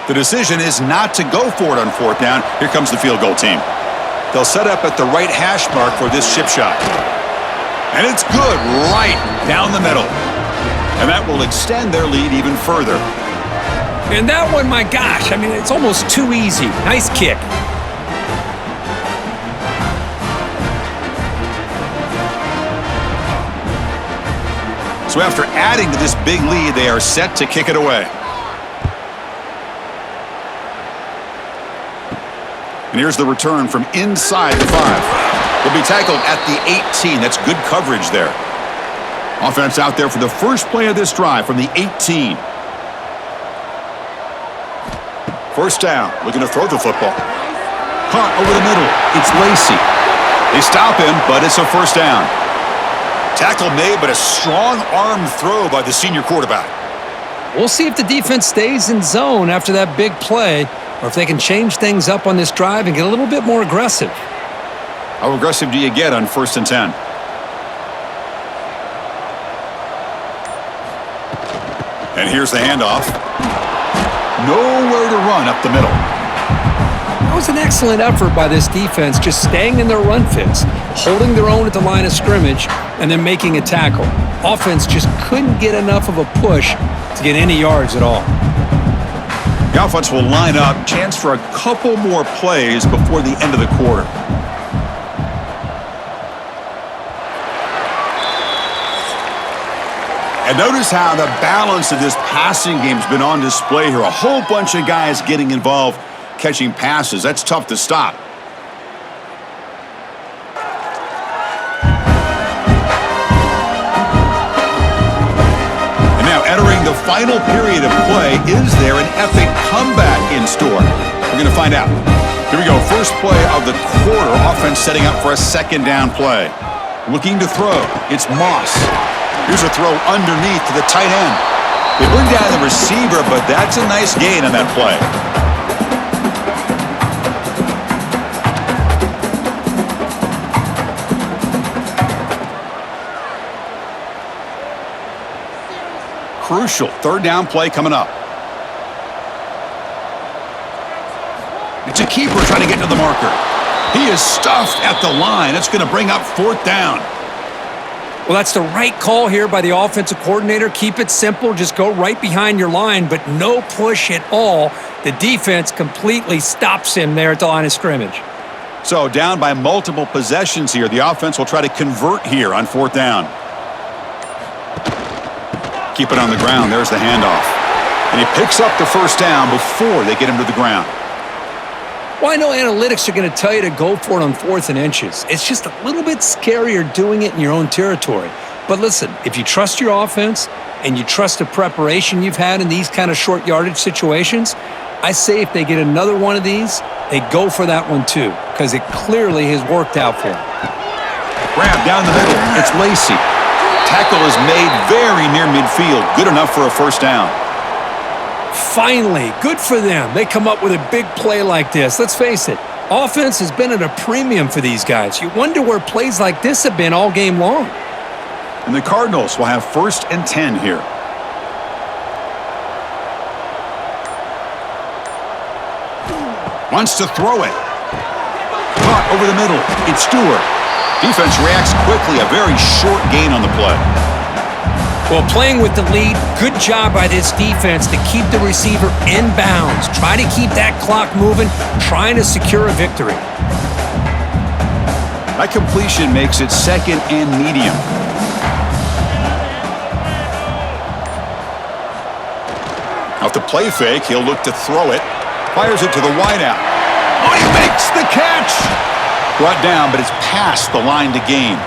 The decision is not to go for it on 4th down. Here comes the field goal team. They'll set up at the right hash mark for this chip shot. And it's good right down the middle. And that will extend their lead even further. And that one, my gosh, I mean, it's almost too easy. Nice kick. So after adding to this big lead, they are set to kick it away. And here's the return from inside the 5. Will be tackled at the 18. That's good coverage there. Offense out there for the first play of this drive from the 18. First down, looking to throw the football. Caught over the middle. It's Lacey. They stop him, but it's a first down. Tackle made, but a strong arm throw by the senior quarterback. We'll see if the defense stays in zone after that big play, or if they can change things up on this drive and get a little bit more aggressive. How aggressive do you get on 1st and 10? And here's the handoff. Nowhere to run up the middle. That was an excellent effort by this defense, just staying in their run fits, holding their own at the line of scrimmage, and then making a tackle. Offense just couldn't get enough of a push to get any yards at all. The offense will line up, chance for a couple more plays before the end of the quarter. And notice how the balance of this passing game has been on display here. A whole bunch of guys getting involved, catching passes. That's tough to stop. And now entering the final period of play, is there an epic comeback in store? We're going to find out. Here we go. First play of the quarter. Offense setting up for a 2nd down play. Looking to throw. It's Moss. Here's a throw underneath to the tight end. They bring down the receiver, but that's a nice gain on that play. Crucial 3rd down play coming up. It's a keeper trying to get to the marker. He is stuffed at the line. It's going to bring up 4th down. Well, that's the right call here by the offensive coordinator. Keep it simple. Just go right behind your line, but no push at all. The defense completely stops him there at the line of scrimmage. So down by multiple possessions here. The offense will try to convert here on 4th down. Keep it on the ground. There's the handoff. And he picks up the first down before they get him to the ground. Well, I know analytics are going to tell you to go for it on 4th and inches. It's just a little bit scarier doing it in your own territory. But listen, if you trust your offense and you trust the preparation you've had in these kind of short yardage situations, I say if they get another one of these, they go for that one too, because it clearly has worked out for them. Grab down the middle. It's Lacey. Tackle is made very near midfield. Good enough for a first down. Finally, good for them. They come up with a big play like this. Let's face it, offense has been at a premium for these guys. You wonder where plays like this have been all game long. And the Cardinals will have 1st and 10 here. Wants to throw it. Caught over the middle. It's Stewart. Defense reacts quickly. A very short gain on the play. Well, playing with the lead, good job by this defense to keep the receiver in bounds. Try to keep that clock moving, trying to secure a victory. That completion makes it 2nd and medium. Off the play fake, he'll look to throw it. Fires it to the wideout. Oh, he makes the catch! Brought down, but it's past the line to gain.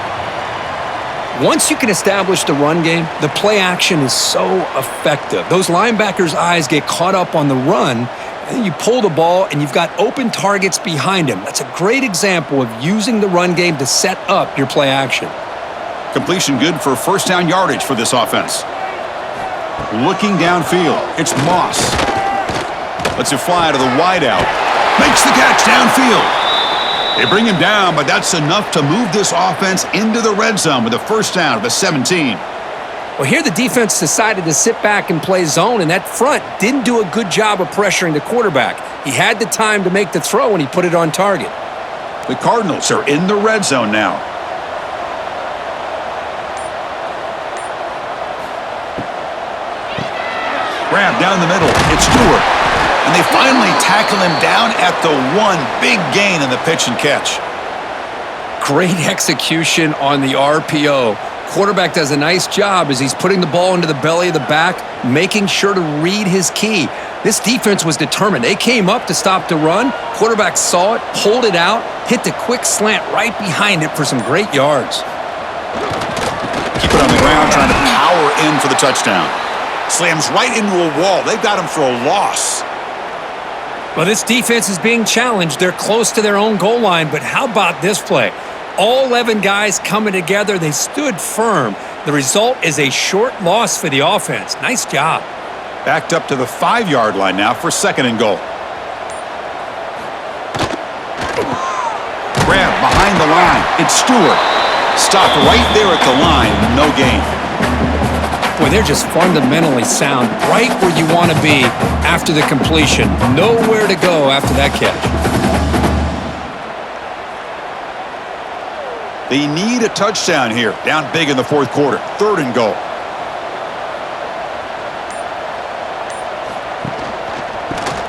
Once you can establish the run game, the play action is so effective. Those linebackers' eyes get caught up on the run, and then you pull the ball, and you've got open targets behind him. That's a great example of using the run game to set up your play action. Completion good for first down yardage for this offense. Looking downfield, it's Moss. Lets it fly to the wideout. Makes the catch downfield. They bring him down, but that's enough to move this offense into the red zone with a first down at the 17. Well, here the defense decided to sit back and play zone, and that front didn't do a good job of pressuring the quarterback. He had the time to make the throw, and he put it on target. The Cardinals are in the red zone now. Grab down the middle. It's Stewart. And they finally tackle him down at the 1. Big gain in the pitch and catch. Great execution on the RPO. Quarterback does a nice job as he's putting the ball into the belly of the back, making sure to read his key. This defense was determined. They came up to stop the run. Quarterback saw it, pulled it out, hit the quick slant right behind it for some great yards. Keep it on the ground, trying to power in for the touchdown. Slams right into a wall. They've got him for a loss. Well, this defense is being challenged. They're close to their own goal line, but how about this play? All 11 guys coming together. They stood firm. The result is a short loss for the offense. Nice job. Backed up to the 5-yard line now for 2nd and goal. Grab behind the line. It's Stewart. Stopped right there at the line. No gain. Boy, they're just fundamentally sound, right where you want to be after the completion. Nowhere to go after that catch. They need a touchdown here. Down big in the 4th quarter. 3rd and goal.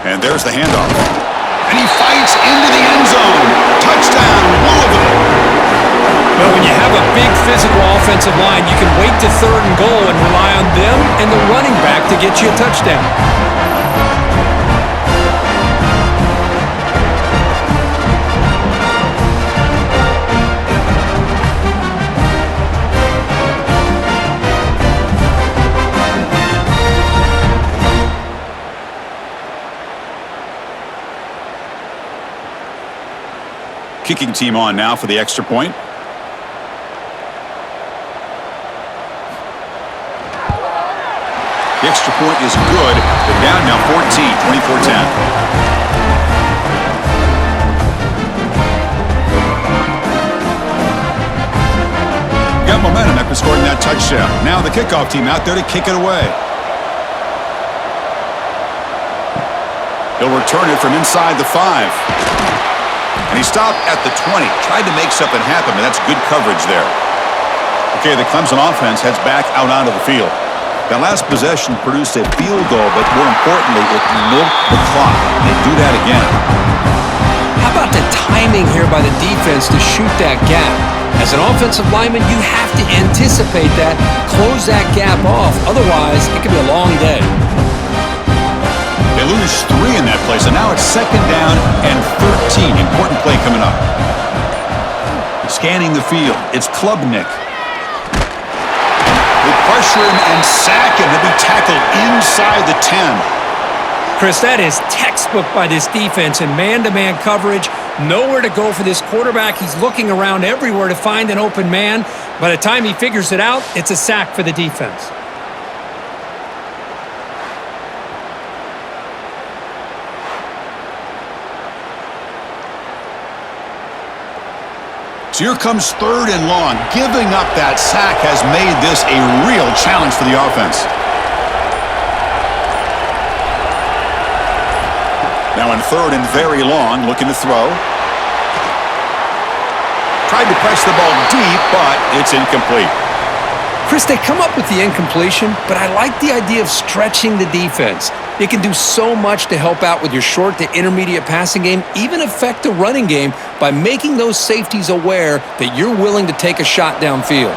And there's the handoff. And he fights into the end zone. Touchdown, Louisville. Well, when you have a big physical offensive line, you can wait to 3rd and goal and rely on them and the running back to get you a touchdown. Kicking team on now for the extra point. The extra point is good. They're down now 14, 24-10. Got momentum after scoring that touchdown. Now the kickoff team out there to kick it away. He'll return it from inside the 5. And he stopped at the 20. Tried to make something happen, but that's good coverage there. Okay, the Clemson offense heads back out onto the field. That last possession produced a field goal, but more importantly, it milked the clock. They do that again. How about the timing here by the defense to shoot that gap? As an offensive lineman, you have to anticipate that, close that gap off. Otherwise, it could be a long day. They lose 3 in that play, so now it's 2nd down and 13. Important play coming up. Scanning the field, it's Klubnik. They pressure him and sack him. He'll be tackled inside the 10. Chris, that is textbook by this defense in man-to-man coverage. Nowhere to go for this quarterback. He's looking around everywhere to find an open man. By the time he figures it out, it's a sack for the defense. So here comes 3rd and long. Giving up that sack has made this a real challenge for the offense. Now in 3rd and very long, looking to throw. Tried to press the ball deep, but it's incomplete. Chris, they come up with the incompletion, but I like the idea of stretching the defense. It can do so much to help out with your short to intermediate passing game, even affect the running game by making those safeties aware that you're willing to take a shot downfield.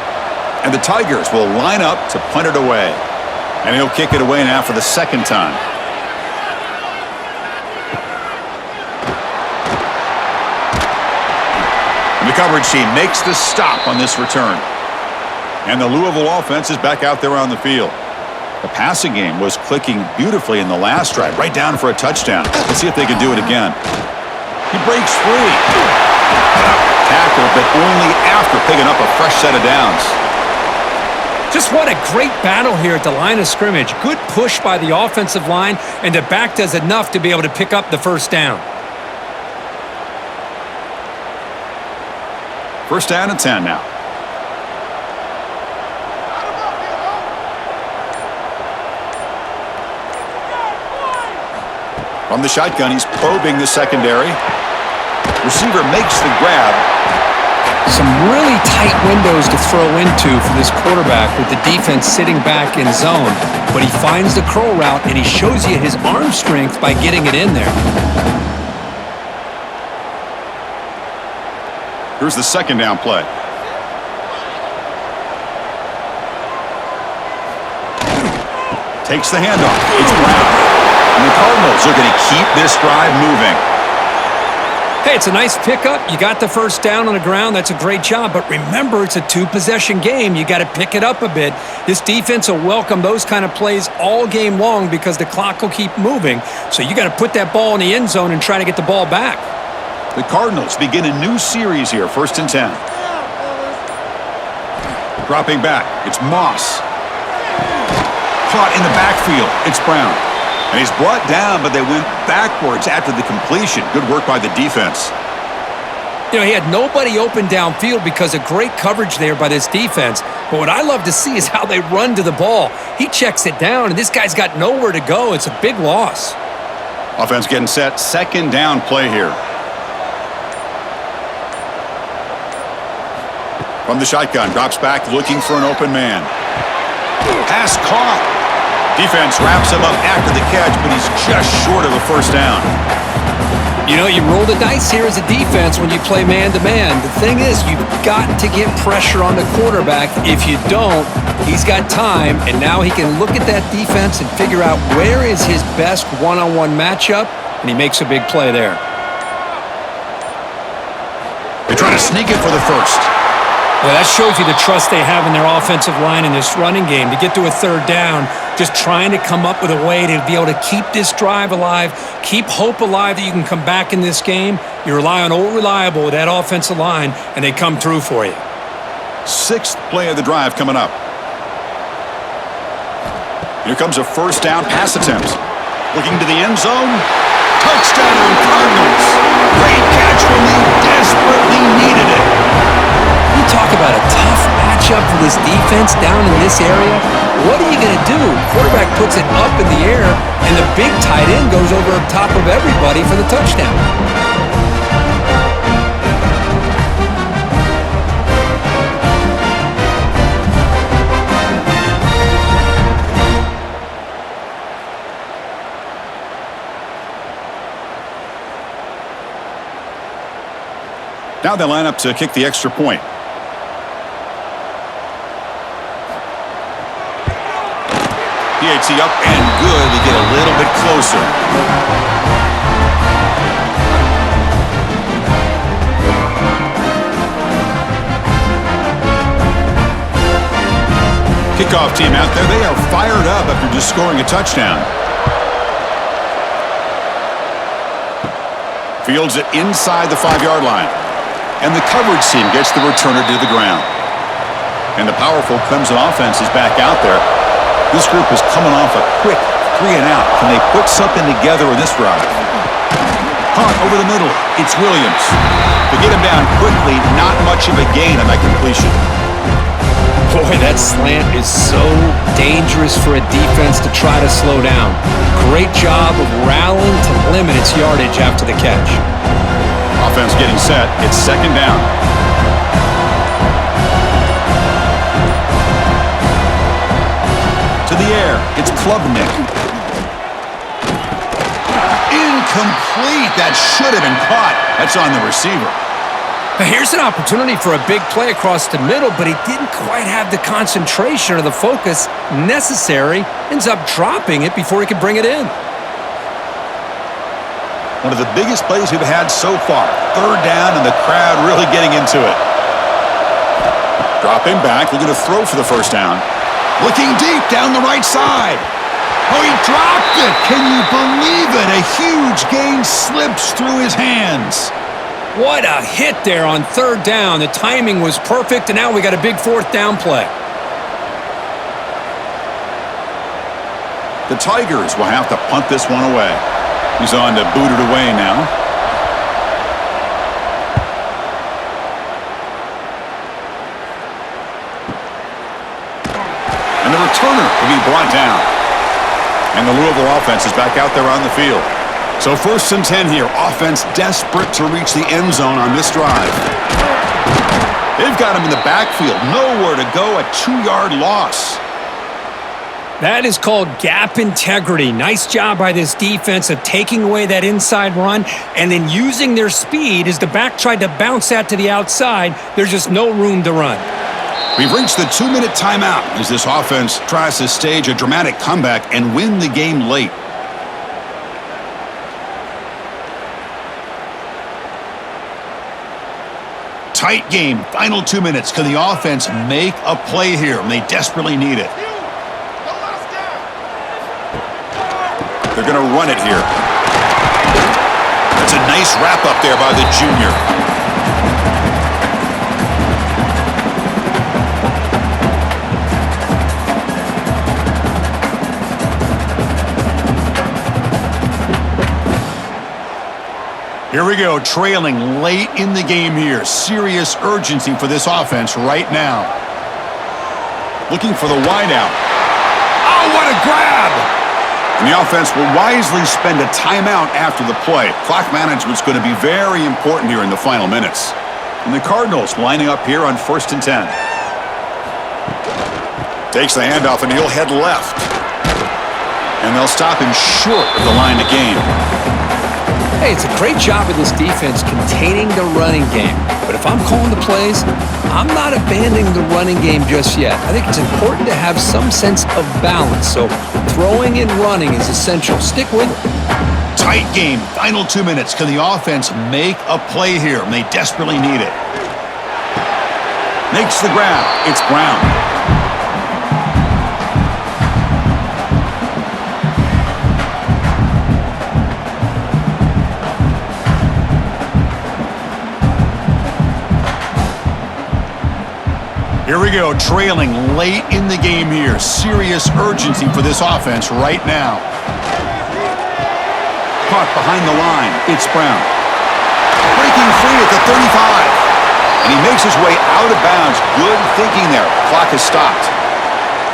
And the Tigers will line up to punt it away. And he'll kick it away now for the 2nd time. And the coverage team makes the stop on this return. And the Louisville offense is back out there on the field. The passing game was clicking beautifully in the last drive, right down for a touchdown. Let's see if they can do it again. He breaks free. Tackle, but only after picking up a fresh set of downs. Just what a great battle here at the line of scrimmage. Good push by the offensive line, and the back does enough to be able to pick up the first down. First down and 10 now. From the shotgun, he's probing the secondary. Receiver makes the grab. Some really tight windows to throw into for this quarterback with the defense sitting back in zone. But he finds the curl route, and he shows you his arm strength by getting it in there. Here's the second down play. Takes the handoff. It's Brown. And the Cardinals are going to keep this drive moving. Hey, it's a nice pickup. You got the first down on the ground. That's a great job. But remember, it's a two-possession game. You got to pick it up a bit. This defense will welcome those kind of plays all game long because the clock will keep moving. So you got to put that ball in the end zone and try to get the ball back. The Cardinals begin a new series here, 1st and 10. Dropping back, it's Moss. Caught in the backfield, it's Brown. And he's brought down, but they went backwards after the completion. Good work by the defense. You know, he had nobody open downfield because of great coverage there by this defense. But what I love to see is how they run to the ball. He checks it down, and this guy's got nowhere to go. It's a big loss. Offense getting set, second down play here. From the shotgun, drops back, looking for an open man. Pass caught. Defense wraps him up after the catch, but he's just short of a first down. You know, you roll the dice here as a defense when you play man-to-man. The thing is, you've got to get pressure on the quarterback. If you don't, he's got time, and now he can look at that defense and figure out where is his best one-on-one matchup, and he makes a big play there. They're trying to sneak it for the first. Well, that shows you the trust they have in their offensive line in this running game. To get to a third down, just trying to come up with a way to be able to keep this drive alive, keep hope alive that you can come back in this game. You rely on Old Reliable with that offensive line, and they come through for you. 6th play of the drive coming up. Here comes a first down pass attempt. Looking to the end zone. Touchdown, Cardinals. Great catch when they desperately needed it. You talk about a tough matchup for this defense down in this area. What are you going to do? Quarterback puts it up in the air, and the big tight end goes over top of everybody for the touchdown. Now they line up to kick the extra point. PAT up and good. We get a little bit closer. Kickoff team out there. They are fired up after just scoring a touchdown. Fields it inside the 5-yard line. And the coverage team gets the returner to the ground. And the powerful Clemson offense is back out there. This group is coming off a quick 3-and-out. Can they put something together in this drive? Hunt over the middle. It's Williams. They get him down quickly. Not much of a gain on that completion. Boy, that slant is so dangerous for a defense to try to slow down. Great job of rallying to limit its yardage after the catch. Offense getting set. It's second down. To the air. It's Klubnik. Incomplete. That should have been caught. That's on the receiver. Here's an opportunity for a big play across the middle, but he didn't quite have the concentration or the focus necessary. Ends up dropping it before he could bring it in. One of the biggest plays we've had so far. Third down and the crowd really getting into it. Dropping back, looking to throw for the first down. Looking deep down the right side. Oh, he dropped it. Can you believe it? A huge gain slips through his hands. What a hit there on third down. The timing was perfect, and now we got a big fourth down play. The Tigers will have to punt this one away. He's on to boot it away now. returner will be brought down. And the Louisville offense is back out there on the field. So 1st and 10 here. Offense desperate to reach the end zone on this drive. They've got him in the backfield. Nowhere to go. A 2-yard loss. That is called gap integrity. Nice job by this defense of taking away that inside run and then using their speed as the back tried to bounce that to the outside. There's just no room to run. We've reached the 2-minute timeout as this offense tries to stage a dramatic comeback and win the game late. Tight game. Final 2 minutes. Can the offense make a play here? And they desperately need it. They're going to run it here. That's a nice wrap up there by the junior. Here we go, trailing late in the game here. Serious urgency for this offense right now. Looking for the wideout. Oh, what a grab! And the offense will wisely spend a timeout after the play. Clock management's going to be very important here in the final minutes. And the Cardinals lining up here on 1st and 10. Takes the handoff and he'll head left. And they'll stop him short of the line of game. Hey, it's a great job of this defense containing the running game. But if I'm calling the plays, I'm not abandoning the running game just yet. I think it's important to have some sense of balance. So throwing and running is essential. Stick with it. Tight game. Final 2 minutes. Can the offense make a play here? And they desperately need it. Makes the grab. It's Brown. Here we go, trailing late in the game here. Serious urgency for this offense right now. Caught behind the line. It's Brown. Breaking free at the 35. And he makes his way out of bounds. Good thinking there. Clock has stopped.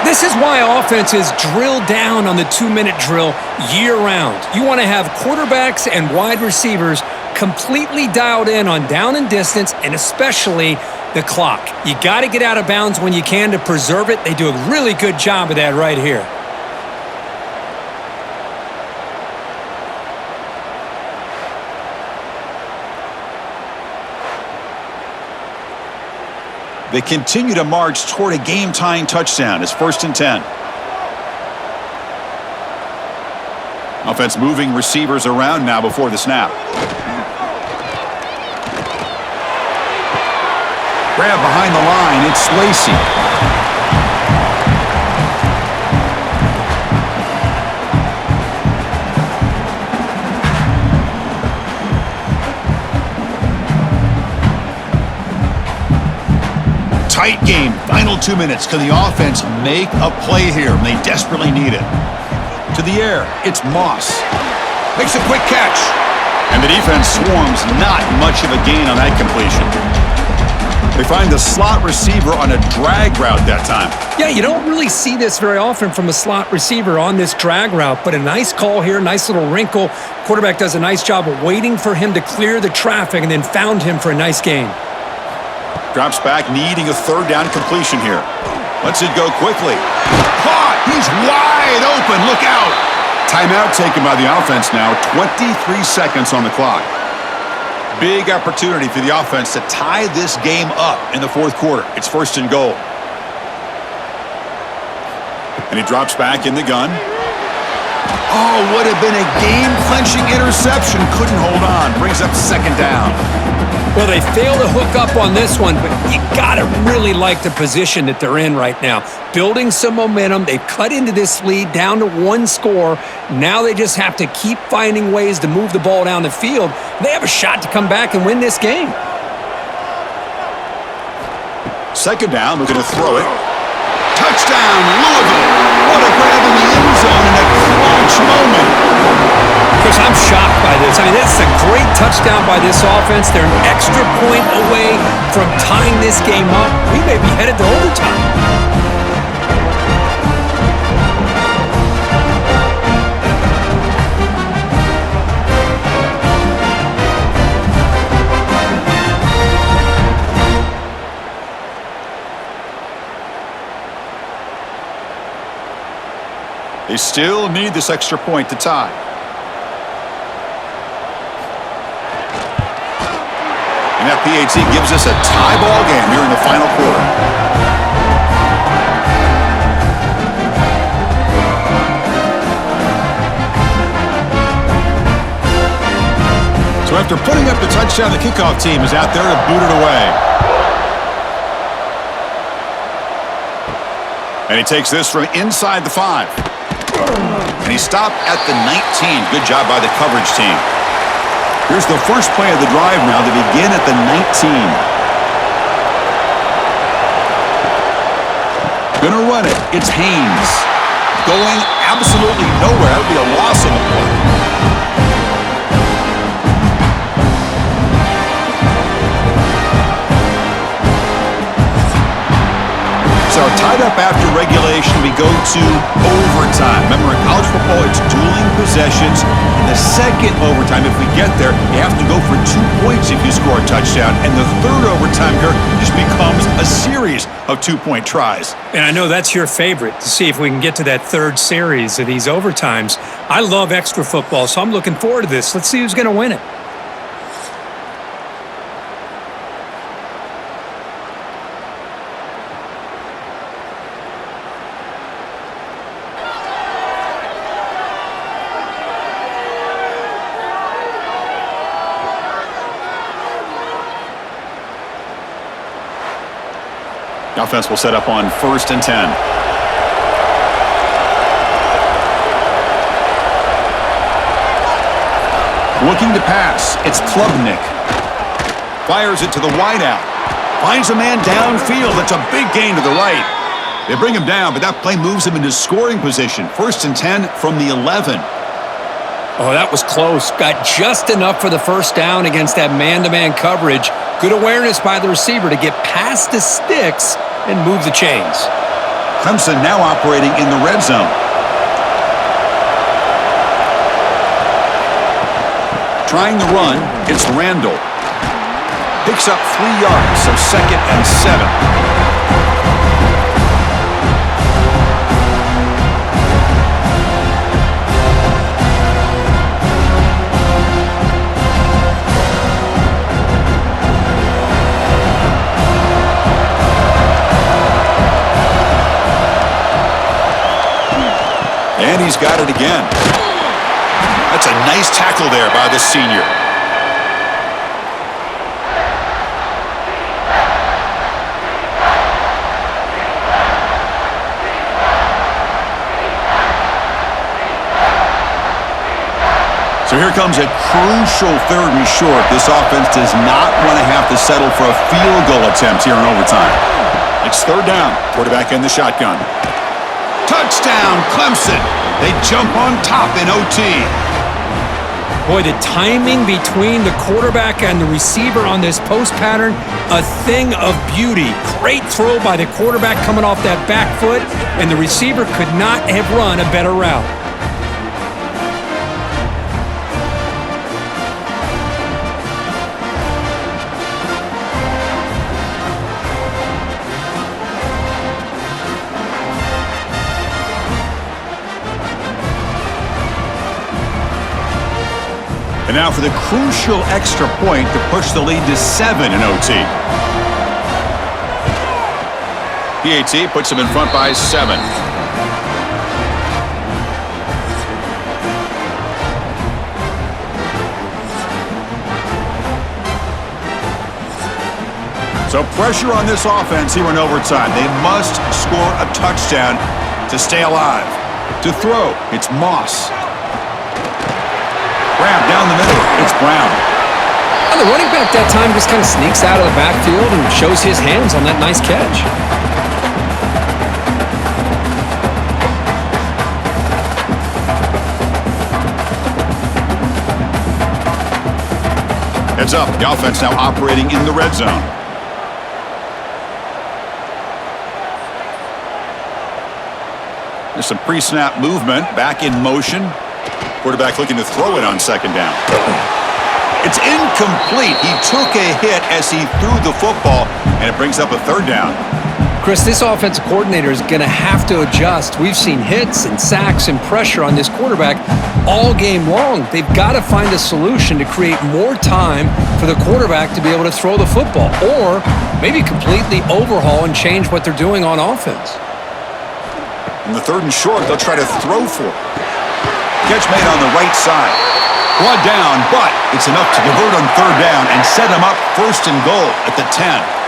This is why offenses drill down on the 2-minute drill year-round. You want to have quarterbacks and wide receivers completely dialed in on down and distance, and especially the clock. You got to get out of bounds when you can to preserve it. They do a really good job of that right here. They continue to march toward a game-tying touchdown. It's 1st and 10. Offense moving receivers around now before the snap. Grab behind the line. It's Lacey. Tight game. Final 2 minutes. Can the offense make a play here? And they desperately need it. To the air. It's Moss. Makes a quick catch. And the defense swarms. Not much of a gain on that completion. They find the slot receiver on a drag route that time. Yeah, you don't really see this very often from a slot receiver on this drag route, but a nice call here, nice little wrinkle. Quarterback does a nice job of waiting for him to clear the traffic and then found him for a nice gain. Drops back, needing a 3rd down completion here. Lets it go quickly. Caught! He's wide open. Look out! Timeout taken by the offense now. 23 seconds on the clock. Big opportunity for the offense to tie this game up in the 4th quarter. It's 1st and goal. And he drops back in the gun. Oh, would have been a game-clinching interception. Couldn't hold on. Brings up 2nd down. Well, they fail to hook up on this one, but you got to really like the position that they're in right now. Building some momentum. They've cut into this lead down to 1 score. Now they just have to keep finding ways to move the ball down the field. They have a shot to come back and win this game. 2nd down, looking to throw it. Touchdown, Louisville! What a grab in the end zone in a clutch moment. Chris, I'm shocked by this. I mean, this is a great touchdown by this offense. They're an extra point away from tying this game up. We may be headed to overtime. They still need this extra point to tie. And that PAT gives us a tie ball game here in the final quarter. So after putting up the touchdown, the kickoff team is out there to boot it away. And he takes this from inside the 5. And he stopped at the 19. Good job by the coverage team. Here's the first play of the drive now to begin at the 19. Gonna run it. It's Haynes. Going absolutely nowhere. That would be a loss on the play. So tied up after regulation, we go to overtime. Remember, in college football, it's dueling possessions. In the second overtime, if we get there, you have to go for 2 points if you score a touchdown. And the third overtime here just becomes a series of 2-point tries. And I know that's your favorite, to see if we can get to that third series of these overtimes. I love extra football, so I'm looking forward to this. Let's see who's going to win it. The offense will set up on 1st and 10. Looking to pass. It's Klubnik. Fires it to the wideout. Finds a man downfield. It's a big gain to the right. They bring him down, but that play moves him into scoring position. 1st and 10 from the 11. Oh, that was close. Got just enough for the first down against that man-to-man coverage. Good awareness by the receiver to get past the sticks and move the chains. Clemson now operating in the red zone. Trying the run, it's Randall. Picks up 3 yards, so 2nd and 7. And he's got it again. That's a nice tackle there by the senior. So here comes a crucial 3rd and short. This offense does not want to have to settle for a field goal attempt here in overtime. It's 3rd down. Quarterback in the shotgun. Touchdown, Clemson. They jump on top in OT. Boy, the timing between the quarterback and the receiver on this post pattern, a thing of beauty. Great throw by the quarterback coming off that back foot, and the receiver could not have run a better route. And now for the crucial extra point to push the lead to 7 in OT. PAT puts them in front by 7. So pressure on this offense here in overtime. They must score a touchdown to stay alive. To throw, it's Moss. Grab down the middle. It's Brown. And the running back that time just kind of sneaks out of the backfield and shows his hands on that nice catch. Heads up. The offense now operating in the red zone. There's some pre-snap movement. Back in motion. Quarterback looking to throw it on 2nd down. It's incomplete. He took a hit as he threw the football, and it brings up a 3rd down. Chris, this offensive coordinator is going to have to adjust. We've seen hits and sacks and pressure on this quarterback all game long. They've got to find a solution to create more time for the quarterback to be able to throw the football, or maybe completely overhaul and change what they're doing on offense. In the 3rd and short, they'll try to throw for it. Catch made on the right side. Brought down, but it's enough to convert on 3rd down and set him up 1st and goal at the 10.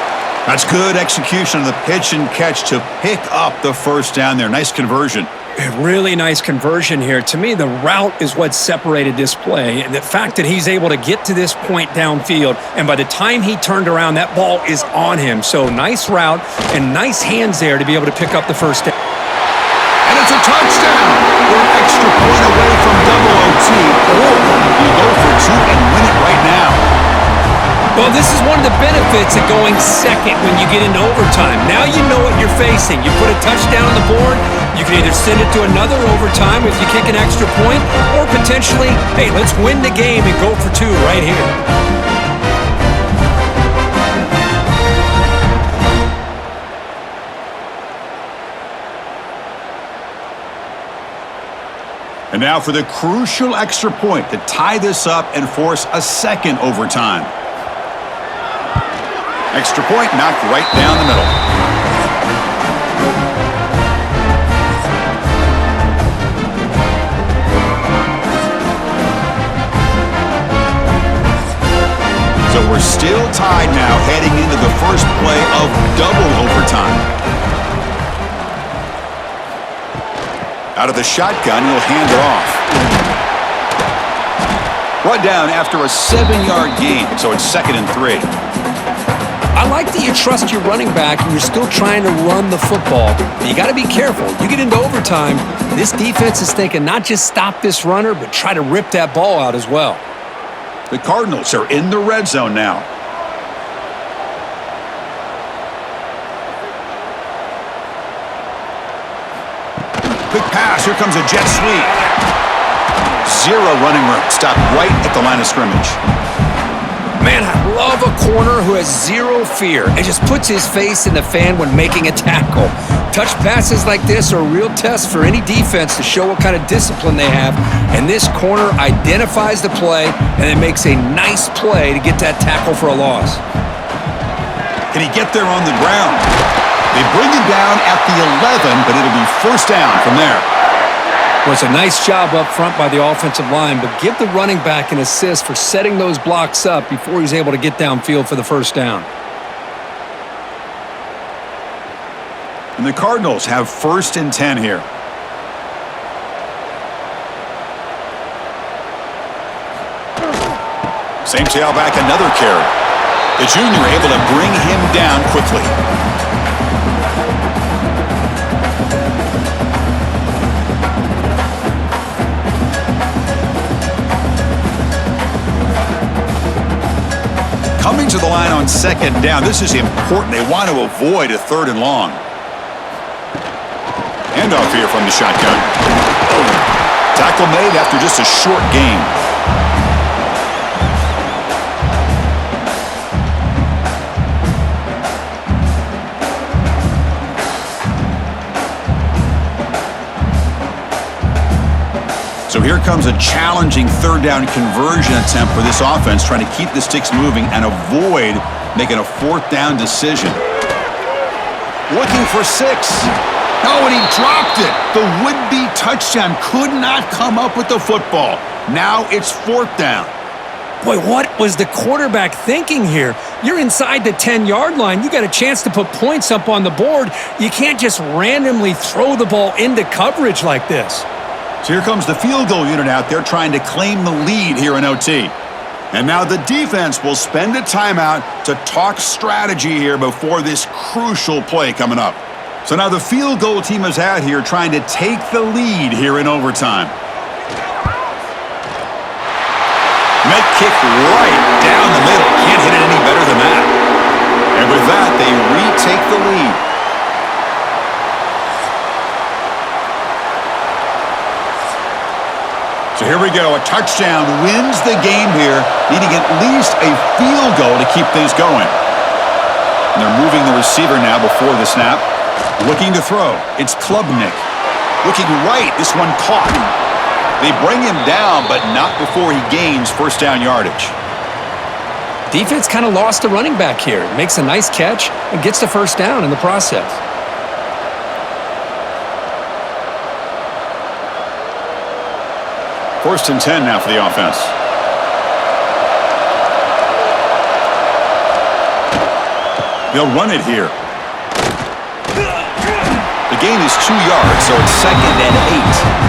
That's good execution of the pitch and catch to pick up the 1st down there. Nice conversion. Really nice conversion here. To me, the route is what separated this play. And the fact that he's able to get to this point downfield, and by the time he turned around, that ball is on him. So nice route and nice hands there to be able to pick up the 1st down. And it's a touchdown. We're an extra point away from double OT, or you go for 2 and win it right now. Well, this is one of the benefits of going second when you get into overtime. Now you know what you're facing. You put a touchdown on the board, you can either send it to another overtime if you kick an extra point, or potentially, hey, let's win the game and go for 2 right here. And now for the crucial extra point to tie this up and force a 2nd overtime. Extra point knocked right down the middle. So we're still tied now heading into the first play of double overtime. Out of the shotgun, he'll hand it off. Brought down after a 7-yard gain, so it's 2nd and 3. I like that you trust your running back and you're still trying to run the football. But you got to be careful. You get into overtime, this defense is thinking not just stop this runner, but try to rip that ball out as well. The Cardinals are in the red zone now. Quick pass. Here comes a jet sweep. 0 running room. Stopped right at the line of scrimmage. Man, I love a corner who has 0 fear and just puts his face in the fan when making a tackle. Touch passes like this are a real test for any defense to show what kind of discipline they have. And this corner identifies the play and then makes a nice play to get that tackle for a loss. Can he get there on the ground? They bring him down at the 11, but it'll be 1st down from there. Well, it's a nice job up front by the offensive line, but give the running back an assist for setting those blocks up before he's able to get downfield for the 1st down. And the Cardinals have 1st and 10 here. Same tailback, another carry. The junior able to bring him down quickly. Coming to the line on 2nd down. This is important. They want to avoid a 3rd and long. Handoff here from the shotgun. Tackle made after just a short gain. So here comes a challenging 3rd down conversion attempt for this offense, trying to keep the sticks moving and avoid making a 4th down decision. Looking for 6. Oh, and he dropped it. The would-be touchdown could not come up with the football. Now it's 4th down. Boy, what was the quarterback thinking here? You're inside the 10-yard line. You got a chance to put points up on the board. You can't just randomly throw the ball into coverage like this. So here comes the field goal unit out there trying to claim the lead here in OT. And now the defense will spend a timeout to talk strategy here before this crucial play coming up. So now the field goal team is out here trying to take the lead here in overtime. Net kick right down the middle. Can't hit it any better than that. And with that, they retake the lead. So here we go. A touchdown wins the game here, needing at least a field goal to keep things going. And they're moving the receiver now before the snap. Looking to throw. It's Klubnik. Looking right. This one caught. They bring him down, but not before he gains first down yardage. Defense kind of lost a running back here. Makes a nice catch and gets the first down in the process. First and 10 now for the offense. They'll run it here. The gain is 2 yards, so it's 2nd and 8.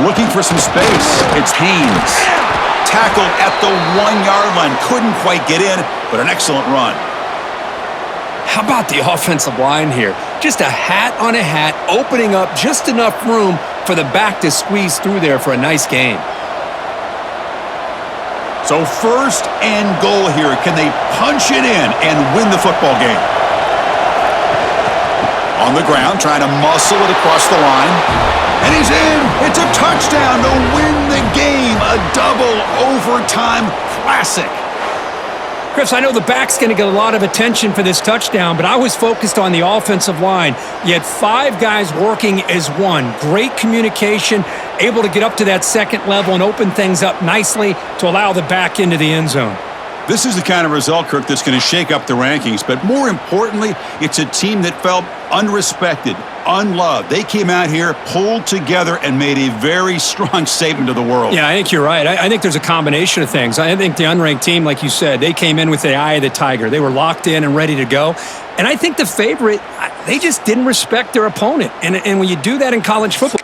Looking for some space. It's Haynes. Tackled at the 1-yard line. Couldn't quite get in, but an excellent run. How about the offensive line here? Just a hat on a hat, opening up just enough room for the back to squeeze through there for a nice gain. So first and goal here. Can they punch it in and win the football game? On the ground, trying to muscle it across the line. And he's in. It's a touchdown to win the game. A double overtime classic. Chris, I know the back's going to get a lot of attention for this touchdown, but I was focused on the offensive line. You had 5 guys working as one. Great communication, able to get up to that second level and open things up nicely to allow the back into the end zone. This is the kind of result, Kirk, that's going to shake up the rankings. But more importantly, it's a team that felt unrespected, unloved. They came out here, pulled together, and made a very strong statement to the world. Yeah, I think you're right. I think there's a combination of things. I think the unranked team, like you said, they came in with the eye of the tiger. They were locked in and ready to go. And I think the favorite, they just didn't respect their opponent. And when you do that in college football,